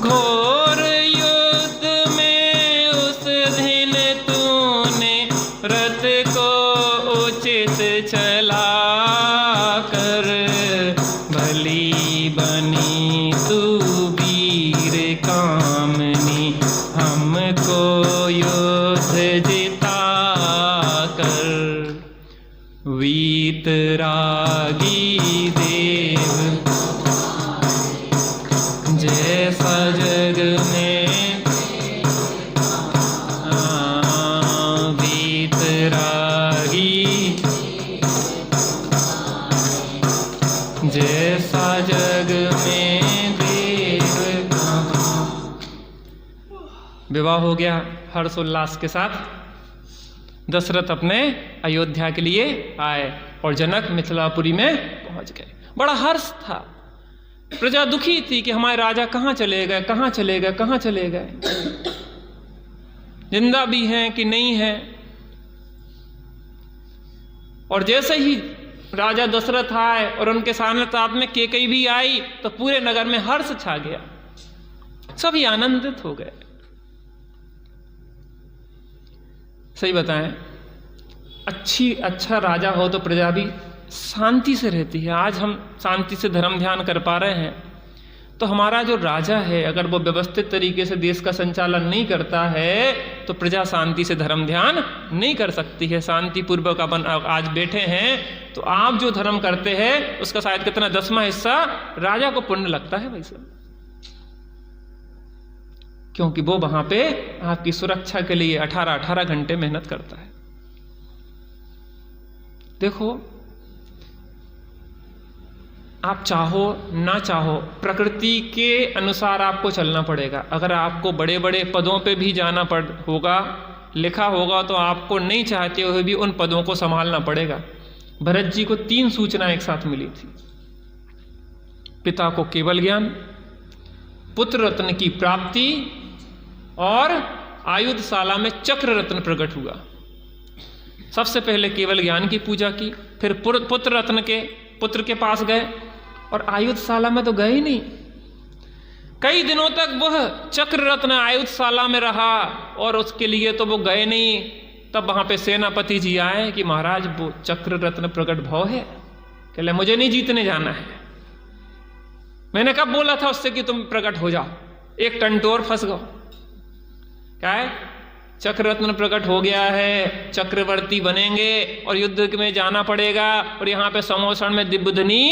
घोर युद्ध में उस दिन तूने रथ को उचित चला कर, भली बनी तू वीर कामनी हमको युद्ध जिता कर। वीतरागी देव जैसा जग में, वीतरागी जैसा जग में देव कहाँ। विवाह हो गया हर्ष उल्लास के साथ। दशरथ अपने अयोध्या के लिए आए और जनक मिथिलापुरी में पहुंच गए। बड़ा हर्ष था, प्रजा दुखी थी कि हमारे राजा कहाँ चले गए, कहाँ चले गए, कहाँ चले गए, जिंदा भी हैं कि नहीं हैं। और जैसे ही राजा दशरथ आए और उनके साथ में कैकेयी भी आई तो पूरे नगर में हर्ष छा गया, सभी आनंदित हो गए। सही बताएं, अच्छा राजा हो तो प्रजा भी शांति से रहती है। आज हम शांति से धर्म ध्यान कर पा रहे हैं, तो हमारा जो राजा है अगर वो व्यवस्थित तरीके से देश का संचालन नहीं करता है तो प्रजा शांति से धर्म ध्यान नहीं कर सकती है। शांतिपूर्वक अपन आज बैठे हैं तो आप जो धर्म करते हैं उसका शायद कितना 10वां हिस्सा राजा को पुण्य लगता है भाई साहब, क्योंकि वो वहां पे आपकी सुरक्षा के लिए 18 घंटे मेहनत करता है। देखो, आप चाहो ना चाहो प्रकृति के अनुसार आपको चलना पड़ेगा। अगर आपको बड़े बड़े पदों पे भी जाना होगा, लिखा होगा, तो आपको नहीं चाहते हुए भी उन पदों को संभालना पड़ेगा। भरत जी को 3 सूचना एक साथ मिली थी। पिता को केवल ज्ञान, पुत्र रत्न की प्राप्ति और आयुधशाला में चक्र रत्न प्रकट हुआ। सबसे पहले केवल ज्ञान की पूजा की, फिर पुत्र के पास गए और आयुधशाला में तो गए ही नहीं। कई दिनों तक वह चक्र रत्न आयुधशाला में रहा और उसके लिए तो वो गए नहीं, तब वहां पे सेनापति जी आए कि महाराज वो चक्र रत्न प्रकट भव है। कहले मुझे नहीं जीतने जाना है। मैंने कब बोला था उससे कि तुम प्रकट हो जाओ, एक टंटोर फंस गो। क्या है? चक्र रत्न प्रकट हो गया है, चक्रवर्ती बनेंगे और युद्ध में जाना पड़ेगा और यहाँ पे समोषण में दिव्यधनी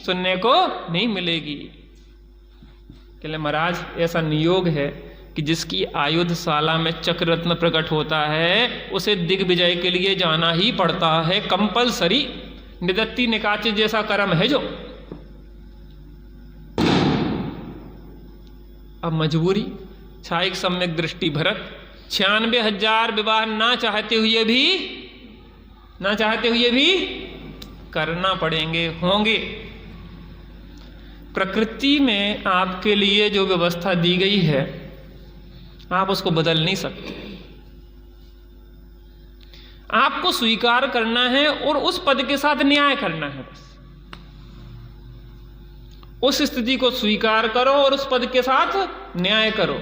सुनने को नहीं मिलेगी। कहले महाराज ऐसा नियोग है कि जिसकी आयुधशाला में चक्र रत्न प्रकट होता है उसे दिग्विजय के लिए जाना ही पड़ता है, कंपलसरी। निदत्ति निकाचित जैसा कर्म है जो। अब मजबूरी, छायिक सम्यक दृष्टि भरत 96,000 विवाह ना चाहते हुए भी करना पड़ेंगे, होंगे। प्रकृति में आपके लिए जो व्यवस्था दी गई है आप उसको बदल नहीं सकते। आपको स्वीकार करना है और उस पद के साथ न्याय करना है। बस उस स्थिति को स्वीकार करो और उस पद के साथ न्याय करो।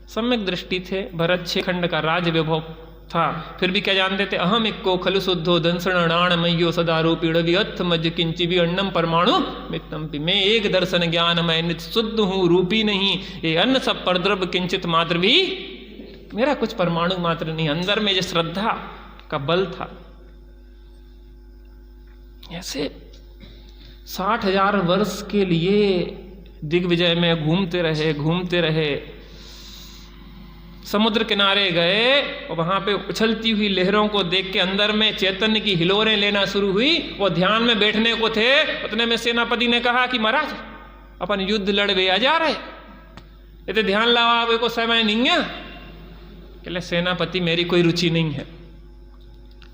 सम्यक दृष्टि थे भरत, 6 खंड का राज वैभव था, फिर भी क्या जानते थे? अहम इक्को खलु शुद्धो दंसणाण मयो सदा रूपीण विहत्थ मज किंचि भी अन्नम परमाणु मित्तम पि। मैं एक दर्शन ज्ञान मैं नित शुद्ध हूं, रूपी नहीं। ये अन्न सब परद्रव्य किंचित मात्र भी, मेरा कुछ परमाणु मात्र नहीं। अंदर में जो श्रद्धा का बल था। ऐसे 60,000 वर्ष के लिए दिग्विजय में घूमते रहे। समुद्र किनारे गए और वहां पे उछलती हुई लहरों को देख के अंदर में चैतन्य की हिलोरें लेना शुरू हुई। वो ध्यान में बैठने को थे, उतने में सेनापति ने कहा कि महाराज अपन युद्ध लड़वे आ जा रहे, इतने ध्यान लावा को समय नहीं है। कहले सेनापति मेरी कोई रुचि नहीं है,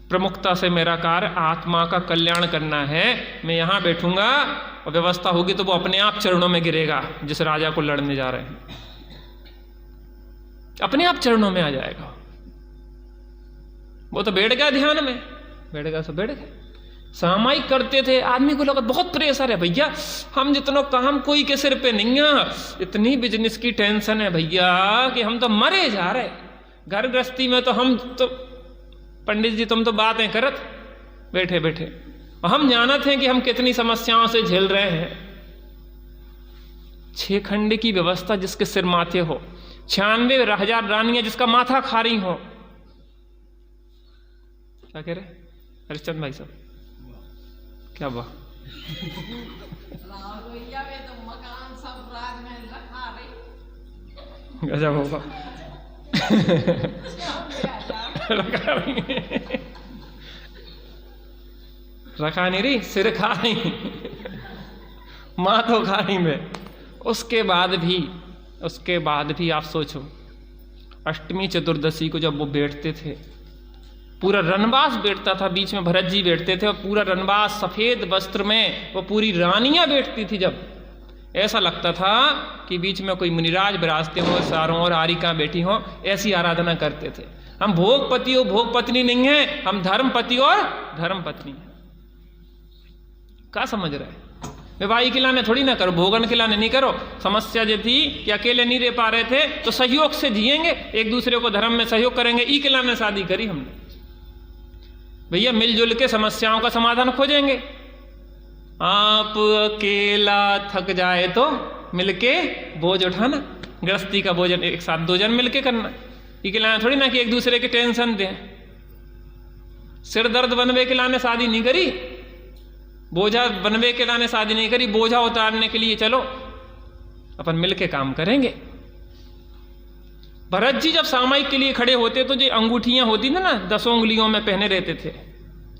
प्रमुखता से मेरा कार्य आत्मा का कल्याण करना है। मैं यहां बैठूंगा और व्यवस्था होगी तो वो अपने आप चरणों में गिरेगा, जिस राजा को लड़ने जा रहे हैं अपने आप चरणों में आ जाएगा। वो तो बैठ गया ध्यान में, बैठ गए। सामायिक करते थे, आदमी को लगा बहुत प्रेशर है भैया, हम जितना काम कोई के सिर पे नहीं है, इतनी बिजनेस की टेंशन है भैया कि हम तो मरे जा रहे। घर गृहस्थी में तो हम तो पंडित जी तुम तो बातें करत बैठे हम जानते हैं कि हम कितनी समस्याओं से झेल रहे हैं। 6 खंड की व्यवस्था जिसके सिर माथे हो, 96,000 रानियां जिसका माथा खा रही हो। क्या कह रहे हरिश्चंद्र भाई साहब? क्या वाह गजब होगा। रखा नहीं रही, सिर खा रही, माथो खा रही में। उसके बाद भी आप सोचो, अष्टमी चतुर्दशी को जब वो बैठते थे, पूरा रनवास बैठता था, बीच में भरत जी बैठते थे और पूरा रनवास सफेद वस्त्र में वो पूरी रानियां बैठती थी। जब ऐसा लगता था कि बीच में कोई मुनिराज विराजते हो, सारों और आरिका बैठी हो, ऐसी आराधना करते थे। हम भोगपति और भोगपत्नी नहीं है, हम धर्मपति और धर्मपत्नी है। क्या समझ रहे? विवाही के लाने थोड़ी ना करो, भोगन के लाने नहीं करो। समस्या जो थी कि अकेले नहीं रह पा रहे थे तो सहयोग से जिएंगे, एक दूसरे को धर्म में सहयोग करेंगे। ई के लाने शादी करी हमने। भैया मिलजुल के समस्याओं का समाधान खोजेंगे। आप अकेला थक जाए तो मिलके बोझ उठाना, गृहस्थी का भोजन एक साथ 2 जन मिलके करना। ई के लाने थोड़ी ना कि एक दूसरे के टेंशन दें। सिर दर्द बनवे के लाने शादी नहीं करी, बोझा बनवे के लाने शादी नहीं करी, बोझा उतारने के लिए चलो अपन मिलके काम करेंगे। भरत जी जब सामायिक के लिए खड़े होते तो जो अंगूठियां होती थी ना 10 उंगलियों में पहने रहते थे,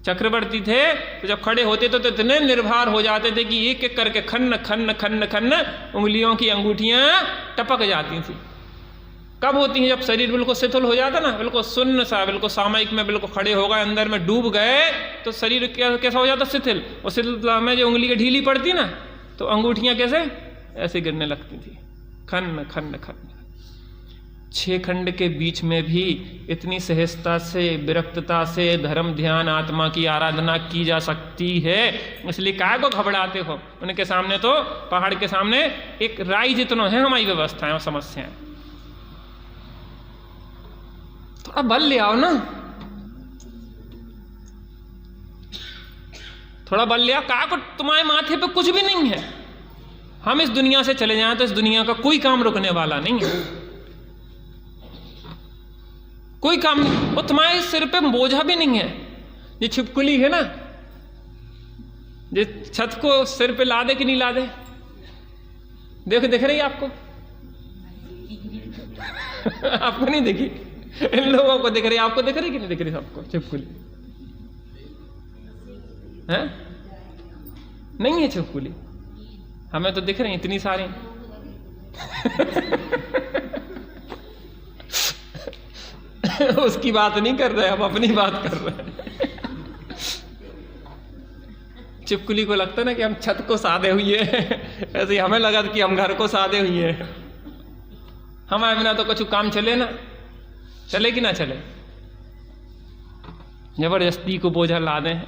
चक्रवर्ती थे, तो जब खड़े होते तो इतने निर्भर हो जाते थे कि एक एक करके खन्न खन्न खन्न खन्न उंगलियों की अंगूठियां टपक जाती थी। कब होती हैं? जब शरीर बिल्कुल शिथिल हो जाता ना, बिल्कुल सुन्न सा, बिल्कुल सामायिक में बिल्कुल खड़े हो गए, अंदर में डूब गए तो शरीर कैसा हो जाता? शिथिल। और शिथिलता में जो उंगली की ढीली पड़ती ना तो अंगूठियां कैसे ऐसे गिरने लगती थी, खन्न खन्न खन्न। 6 खंड के बीच में भी इतनी सहजता से, विरक्तता से धर्म ध्यान आत्मा की आराधना की जा सकती है। इसलिए काय को घबराते हो? उनके सामने तो पहाड़ के सामने एक राई जितना है हमारी व्यवस्थाएं और समस्याएं। थोड़ा बल ले आओ ना, थोड़ा बल लिया, कहा को तुम्हारे माथे पे कुछ भी नहीं है, हम इस दुनिया से चले जाएं तो इस दुनिया का कोई काम रुकने वाला नहीं है, कोई काम, वो तुम्हारे सिर पे बोझा भी नहीं है। ये छिपकली है ना, ये छत को सिर पे ला दे कि नहीं ला दे, दिख रही है आपको? आपको नहीं दिखी, इन लोगों को दिख रही, आपको दिख रही कि नहीं दिख रही? आपको छिपकली है? नहीं है छिपकली, हमें तो दिख रही इतनी सारी। उसकी बात नहीं कर रहे, हम अपनी बात कर रहे हैं। छिपकली को लगता ना कि हम छत को साधे हुए हैं, ऐसे हमें लगा कि हम घर को साधे हुए हैं। हमारे बिना तो कुछ काम चले ना, चले कि ना चले, जबरदस्ती को बोझा ला दें,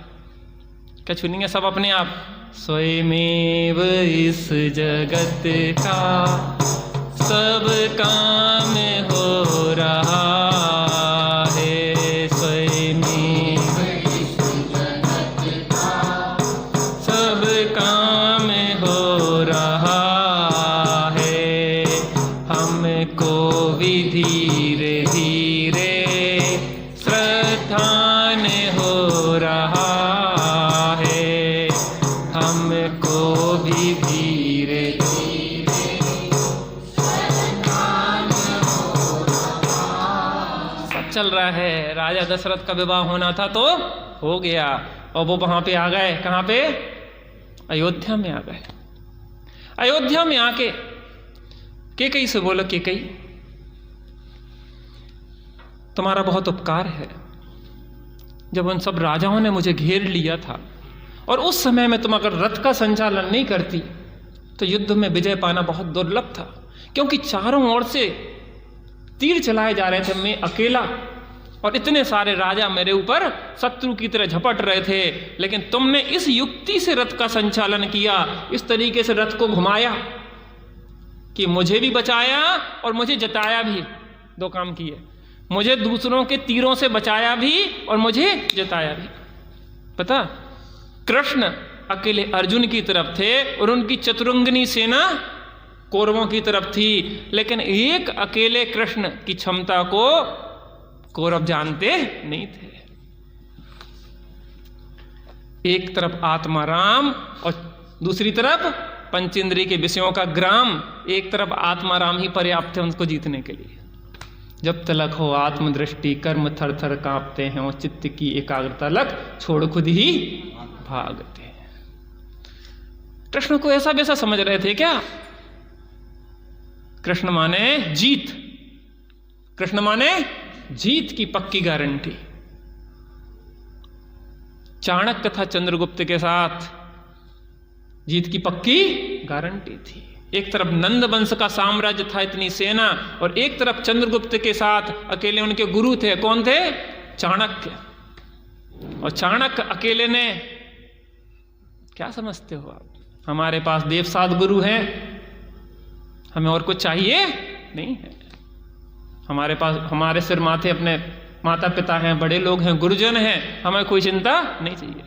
क्या छुनिए सब अपने आप। स्वयमेव इस जगत का सब काम हो रहा है, स्वयमेव इस जगत का सब काम हो रहा है, हमको भी धीरे धीरे श्रद्धान हो रहा है, हमको भी धीरे धीरे श्रद्धान हो रहा। सब चल रहा है। राजा दशरथ का विवाह होना था तो हो गया, और वो वहां पे आ गए, कहां पे? अयोध्या में आ गए। अयोध्या में आके कैकेयी से बोलो, कैकेयी तुम्हारा बहुत उपकार है, जब उन सब राजाओं ने मुझे घेर लिया था और उस समय में तुम अगर रथ का संचालन नहीं करती तो युद्ध में विजय पाना बहुत दुर्लभ था, क्योंकि चारों ओर से तीर चलाए जा रहे थे, मैं अकेला और इतने सारे राजा मेरे ऊपर शत्रु की तरह झपट रहे थे, लेकिन तुमने इस युक्ति से रथ का संचालन किया, इस तरीके से रथ को घुमाया कि मुझे भी बचाया और मुझे जताया भी। दो काम किए, मुझे दूसरों के तीरों से बचाया भी और मुझे जताया भी। पता, कृष्ण अकेले अर्जुन की तरफ थे और उनकी चतुरंगिनी सेना कौरवों की तरफ थी, लेकिन एक अकेले कृष्ण की क्षमता को कौरव जानते नहीं थे। एक तरफ आत्मा राम और दूसरी तरफ पंचेंद्रिय के विषयों का ग्राम, एक तरफ आत्मा राम ही पर्याप्त है उनको जीतने के लिए। जब तलक हो आत्मदृष्टि कर्म थर थर कांपते हैं, और चित्त की एकाग्रता लग छोड़ खुद ही भागते हैं। कृष्ण को ऐसा वैसा समझ रहे थे क्या? कृष्ण माने जीत, कृष्ण माने जीत की पक्की गारंटी। चाणक्य था चंद्रगुप्त के साथ, जीत की पक्की गारंटी थी। एक तरफ नंद वंश का साम्राज्य था, इतनी सेना, और एक तरफ चंद्रगुप्त के साथ अकेले उनके गुरु थे। कौन थे? चाणक्य। और चाणक्य अकेले ने, क्या समझते हो आप, हमारे पास देवसाद गुरु हैं, हमें और कुछ चाहिए नहीं है। हमारे पास, हमारे सिर माथे अपने माता पिता हैं, बड़े लोग हैं, गुरुजन हैं, हमें कोई चिंता नहीं चाहिए।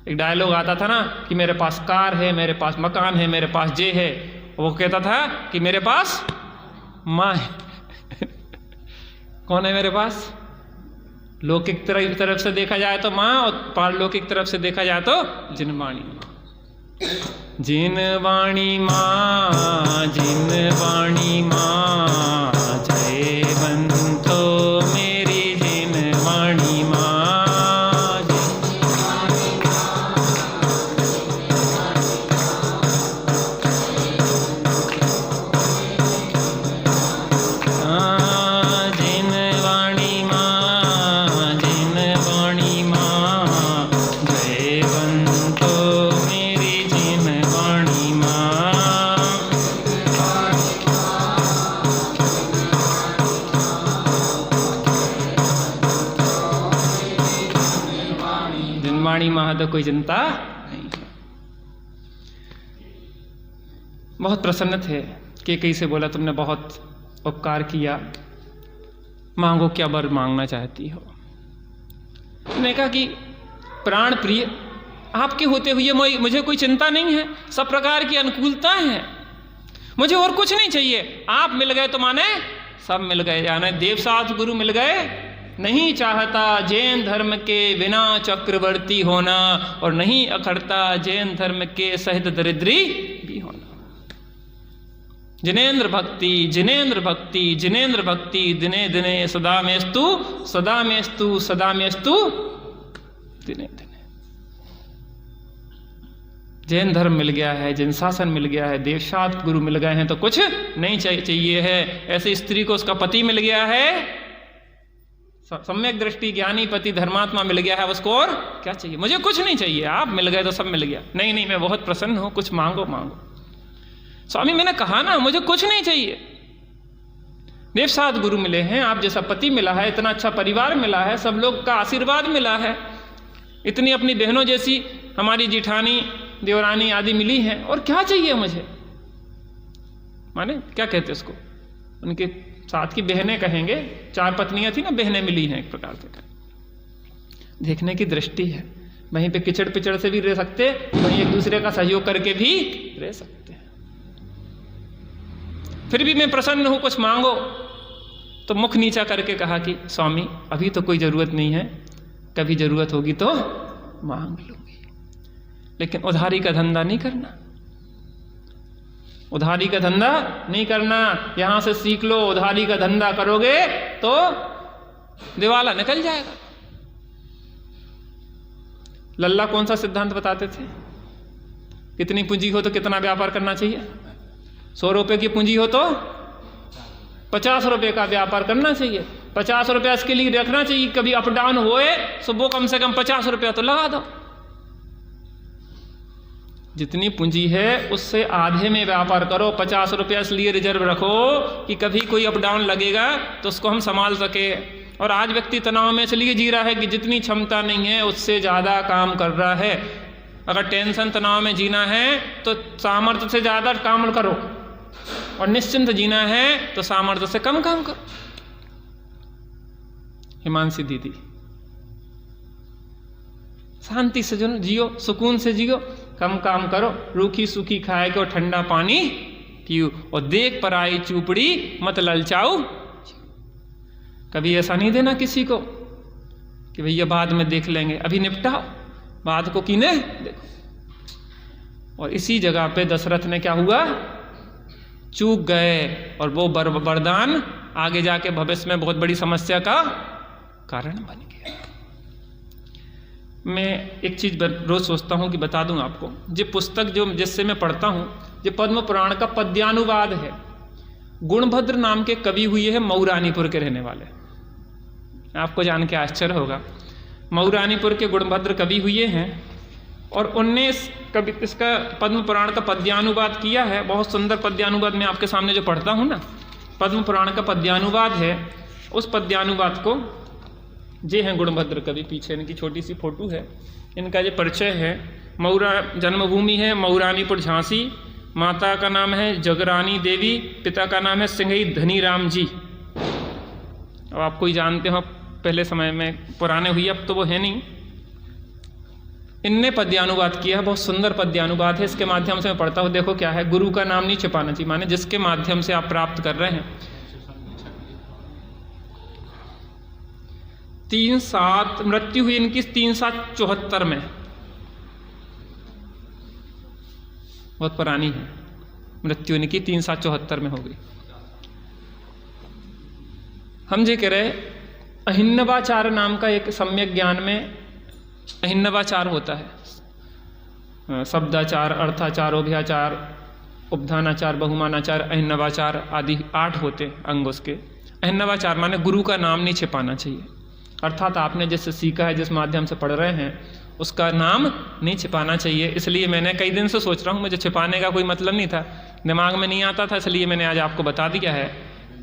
एक डायलॉग आता था ना कि मेरे पास कार है, मेरे पास मकान है, मेरे पास ये है। वो कहता था कि मेरे पास माँ है। कौन है मेरे पास? लौकिक तरफ से देखा जाए तो माँ, और पारलौकिक तरफ से देखा जाए तो जिनवाणी माँ। जिनवाणी माँ, जिनवाणी माँ, जय बंतो मेरी जिनवाणी माँ। तो कोई चिंता नहीं। बहुत प्रसन्न थे। कैकेयी से बोला, तुमने बहुत उपकार किया, मांगो क्या वर मांगना चाहती हो। उसने कहा कि प्राण प्रिय आपके होते हुए मुझे कोई चिंता नहीं है, सब प्रकार की अनुकूलताएं हैं, मुझे और कुछ नहीं चाहिए। आप मिल गए तो माने सब मिल गए, यानी देवसात गुरु मिल गए। नहीं चाहता जैन धर्म के बिना चक्रवर्ती होना, और नहीं अखरता जैन धर्म के सहित दरिद्री भी होना। जिनेन्द्र भक्ति जिनेन्द्र भक्ति जिनेन्द्र भक्ति दिने दिने सदा मेस्तु सदा मेस्तु सदा मेस्तु दिने दिने। जैन धर्म मिल गया है, जैन शासन मिल गया है, देवसात गुरु मिल गए हैं तो कुछ नहीं चाहिए है। ऐसी स्त्री को उसका पति मिल गया है, सम्यक दृष्टि ज्ञानी पति धर्मात्मा मिल गया है, उसको और क्या चाहिए? मुझे कुछ नहीं चाहिए, आप मिल गए तो सब मिल गया। नहीं नहीं, मैं बहुत प्रसन्न हूं, कुछ मांगो मांगो। स्वामी मैंने कहा ना मुझे कुछ नहीं चाहिए। देवसात गुरु मिले हैं, आप जैसा पति मिला है, इतना अच्छा परिवार मिला है, सब लोग का आशीर्वाद मिला है, इतनी अपनी बहनों जैसी हमारी जिठानी देवरानी आदि मिली हैं, और क्या चाहिए मुझे? माने क्या कहते उसको, उनके साथ की बहनें कहेंगे, 4 पत्नियां थी ना, बहनें मिली हैं एक प्रकार से। देखने की दृष्टि है, वहीं पे किचड़ पिचड़ से भी रह सकते, वहीं एक दूसरे का सहयोग करके भी रह सकते हैं। फिर भी मैं प्रसन्न हूं, कुछ मांगो। तो मुख नीचा करके कहा कि स्वामी अभी तो कोई जरूरत नहीं है, कभी जरूरत होगी तो मांग लूंगी, लेकिन उधारी का धंधा नहीं करना, उधारी का धंधा नहीं करना। यहां से सीख लो, उधारी का धंधा करोगे तो दिवाला निकल जाएगा। लल्ला कौन सा सिद्धांत बताते थे? कितनी पूंजी हो तो कितना व्यापार करना चाहिए? 100 रुपए की पूंजी हो तो 50 रुपए का व्यापार करना चाहिए। 50 रुपया इसके लिए रखना चाहिए, कभी अप डाउन होए तो वो कम से कम 50 रुपया तो लगा दो। जितनी पूंजी है उससे आधे में व्यापार करो। 50 रुपया इसलिए रिजर्व रखो कि कभी कोई अप डाउन लगेगा तो उसको हम संभाल सके। और आज व्यक्ति तनाव में इसलिए जी रहा है कि जितनी क्षमता नहीं है उससे ज़्यादा काम कर रहा है। अगर टेंशन तनाव में जीना है तो सामर्थ्य से ज़्यादा काम करो, और निश्चिंत जीना है तो सामर्थ्य से कम काम करो। हिमांशी दीदी, शांति से जियो, सुकून से जियो, कम काम करो, रूखी सूखी खाए को ठंडा पानी पियो, और देख पर आई चूपड़ी मत ललचाओ। कभी ऐसा नहीं देना किसी को कि भैया बाद में देख लेंगे, अभी निपटाओ, बाद को कीने देखो। और इसी जगह पे दशरथ ने क्या हुआ, चूक गए, और वो वरदान आगे जाके भविष्य में बहुत बड़ी समस्या का कारण बन गया। मैं एक चीज रोज सोचता हूं कि बता दूं आपको, ये पुस्तक जो जिससे मैं पढ़ता हूं, ये पद्म पुराण का पद्यानुवाद है। गुणभद्र नाम के कवि हुए हैं, मऊरानीपुर के रहने वाले। आपको जान के आश्चर्य होगा, मऊरानीपुर के गुणभद्र कवि हुए हैं, और उनने इसका पद्म पुराण का पद्यानुवाद किया है। बहुत सुंदर पद्यानुवाद मैं आपके सामने जो पढ़ता हूँ ना, पद्म पुराण का पद्यानुवाद है। उस पद्यानुवाद को ये हैं गुणभद्र कवि, पीछे इनकी छोटी सी फोटो है, इनका ये परिचय है। मऊरा जन्मभूमि है मऊरानीपुर झांसी, माता का नाम है जगरानी देवी, पिता का नाम है सिंघई धनीराम जी। अब आप कोई जानते हो, पहले समय में पुराने हुई, अब तो वो है नहीं। इनने पद्यानुवाद किया है, बहुत सुंदर पद्यानुवाद है। इसके माध्यम से मैं पढ़ता हूँ, देखो क्या है, गुरु का नाम नहीं छिपाना चाहिए, माने जिसके माध्यम से आप प्राप्त कर रहे हैं। 3/7 मृत्यु हुई इनकी 3/7/74 में, बहुत पुरानी है मृत्यु इनकी, 3/7/74 में हो गई। हम जे कह रहे अहिन्नवाचार नाम का एक सम्यक ज्ञान में अहिन्नवाचार होता है, शब्दाचार, अर्थाचार, उभयाचार, उपधानाचार, बहुमानाचार, अहिन्नवाचार आदि 8 होते अंग उसके। अहिन्नवाचार माने गुरु का नाम नहीं छिपाना चाहिए, अर्थात आपने जिससे सीखा है, जिस माध्यम से पढ़ रहे हैं, उसका नाम नहीं छिपाना चाहिए। इसलिए मैंने कई दिन से सोच रहा हूँ, मुझे छिपाने का कोई मतलब नहीं था, दिमाग में नहीं आता था, इसलिए मैंने आज आपको बता दिया है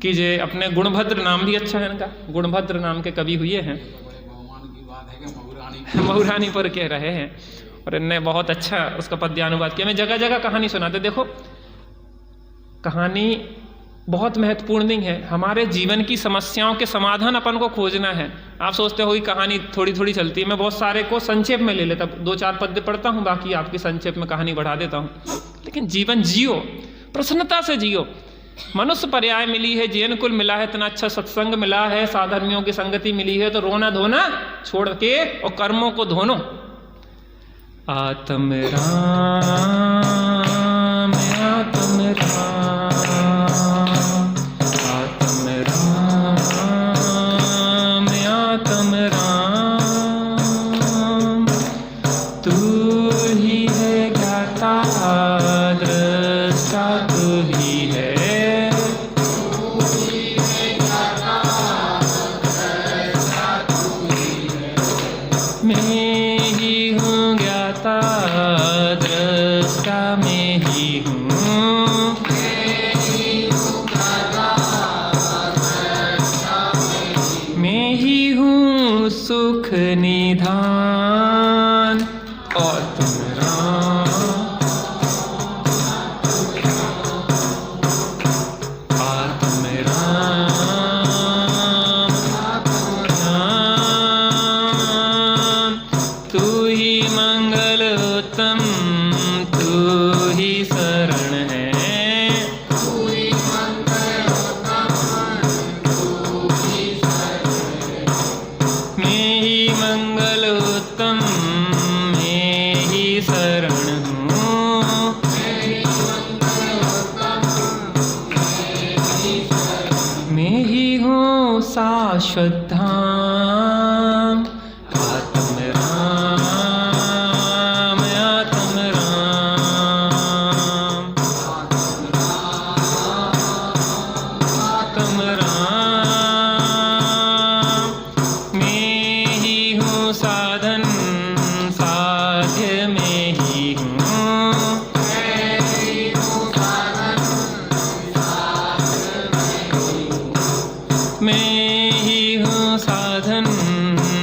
कि ये अपने गुणभद्र नाम भी अच्छा है इनका, गुणभद्र नाम के कवि हुए हैं, मऊरानीपुर के रहे हैं, और इनने बहुत अच्छा उसका पद्यानुवाद किया। मैं जगह जगह कहानी सुनाते, देखो कहानी बहुत महत्वपूर्ण नहीं है। हमारे जीवन की समस्याओं के समाधान अपन को खोजना है। आप सोचते हो कि कहानी थोड़ी थोड़ी चलती है, मैं बहुत सारे को संक्षेप में ले लेता, 2-4 पद्य पढ़ता हूँ, बाकी आपकी संक्षेप में कहानी बढ़ा देता हूँ। लेकिन जीवन जियो, प्रसन्नता से जियो। मनुष्य पर्याय मिली है, जीवन कुल मिला है, इतना अच्छा सत्संग मिला है, साधर्मियों की संगति मिली है, तो रोना धोना छोड़ के और कर्मों को धोनो। आत्म राम आत्म राम आत्म राम आत्म राम, तू ही है ज्ञाता दृष्टा, तू ही है सुख निधान। और तुम आत्म राम, तू ही मंगल उत्तम, तू ही शरण है। मंगल उत्तम मैं ही शरण हूँ, मैं ही हूँ शाश्वत धाम। आत्म राम आत्म राम आत्म राम, मैं ही हूँ साधन साध्य, मैं ही हूँ मैं ही हूँ साधन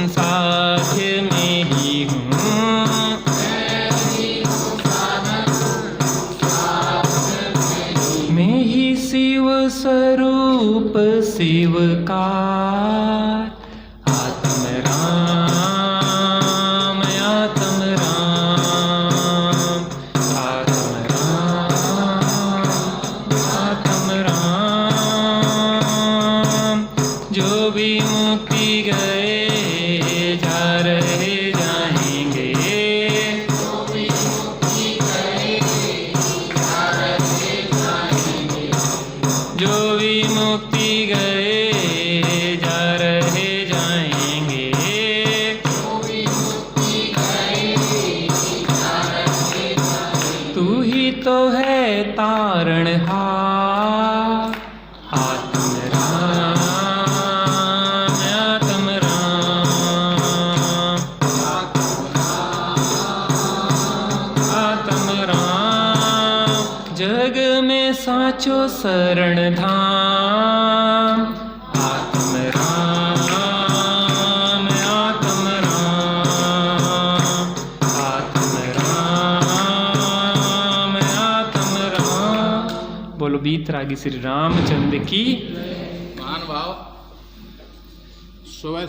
साध्य, मैं ही हूँ मैं ही शिव स्वरूप शिवकार। आत्म राम आत्म राम आत्म राम आत्म राम, जो भी मुक्ति गए जा रहे जाएंगे, जो भी मुक्ति गए जा रहे जाएंगे। तू ही तो है तारणहार। आत्म राम आत्म राम आत्म राम, जग में साचो शरण धाम। आत्म राम आत्म राम आत्म राम आत्म राम। बोलो बीतरागी श्री रामचंद्र की। महानुभाव, सुबह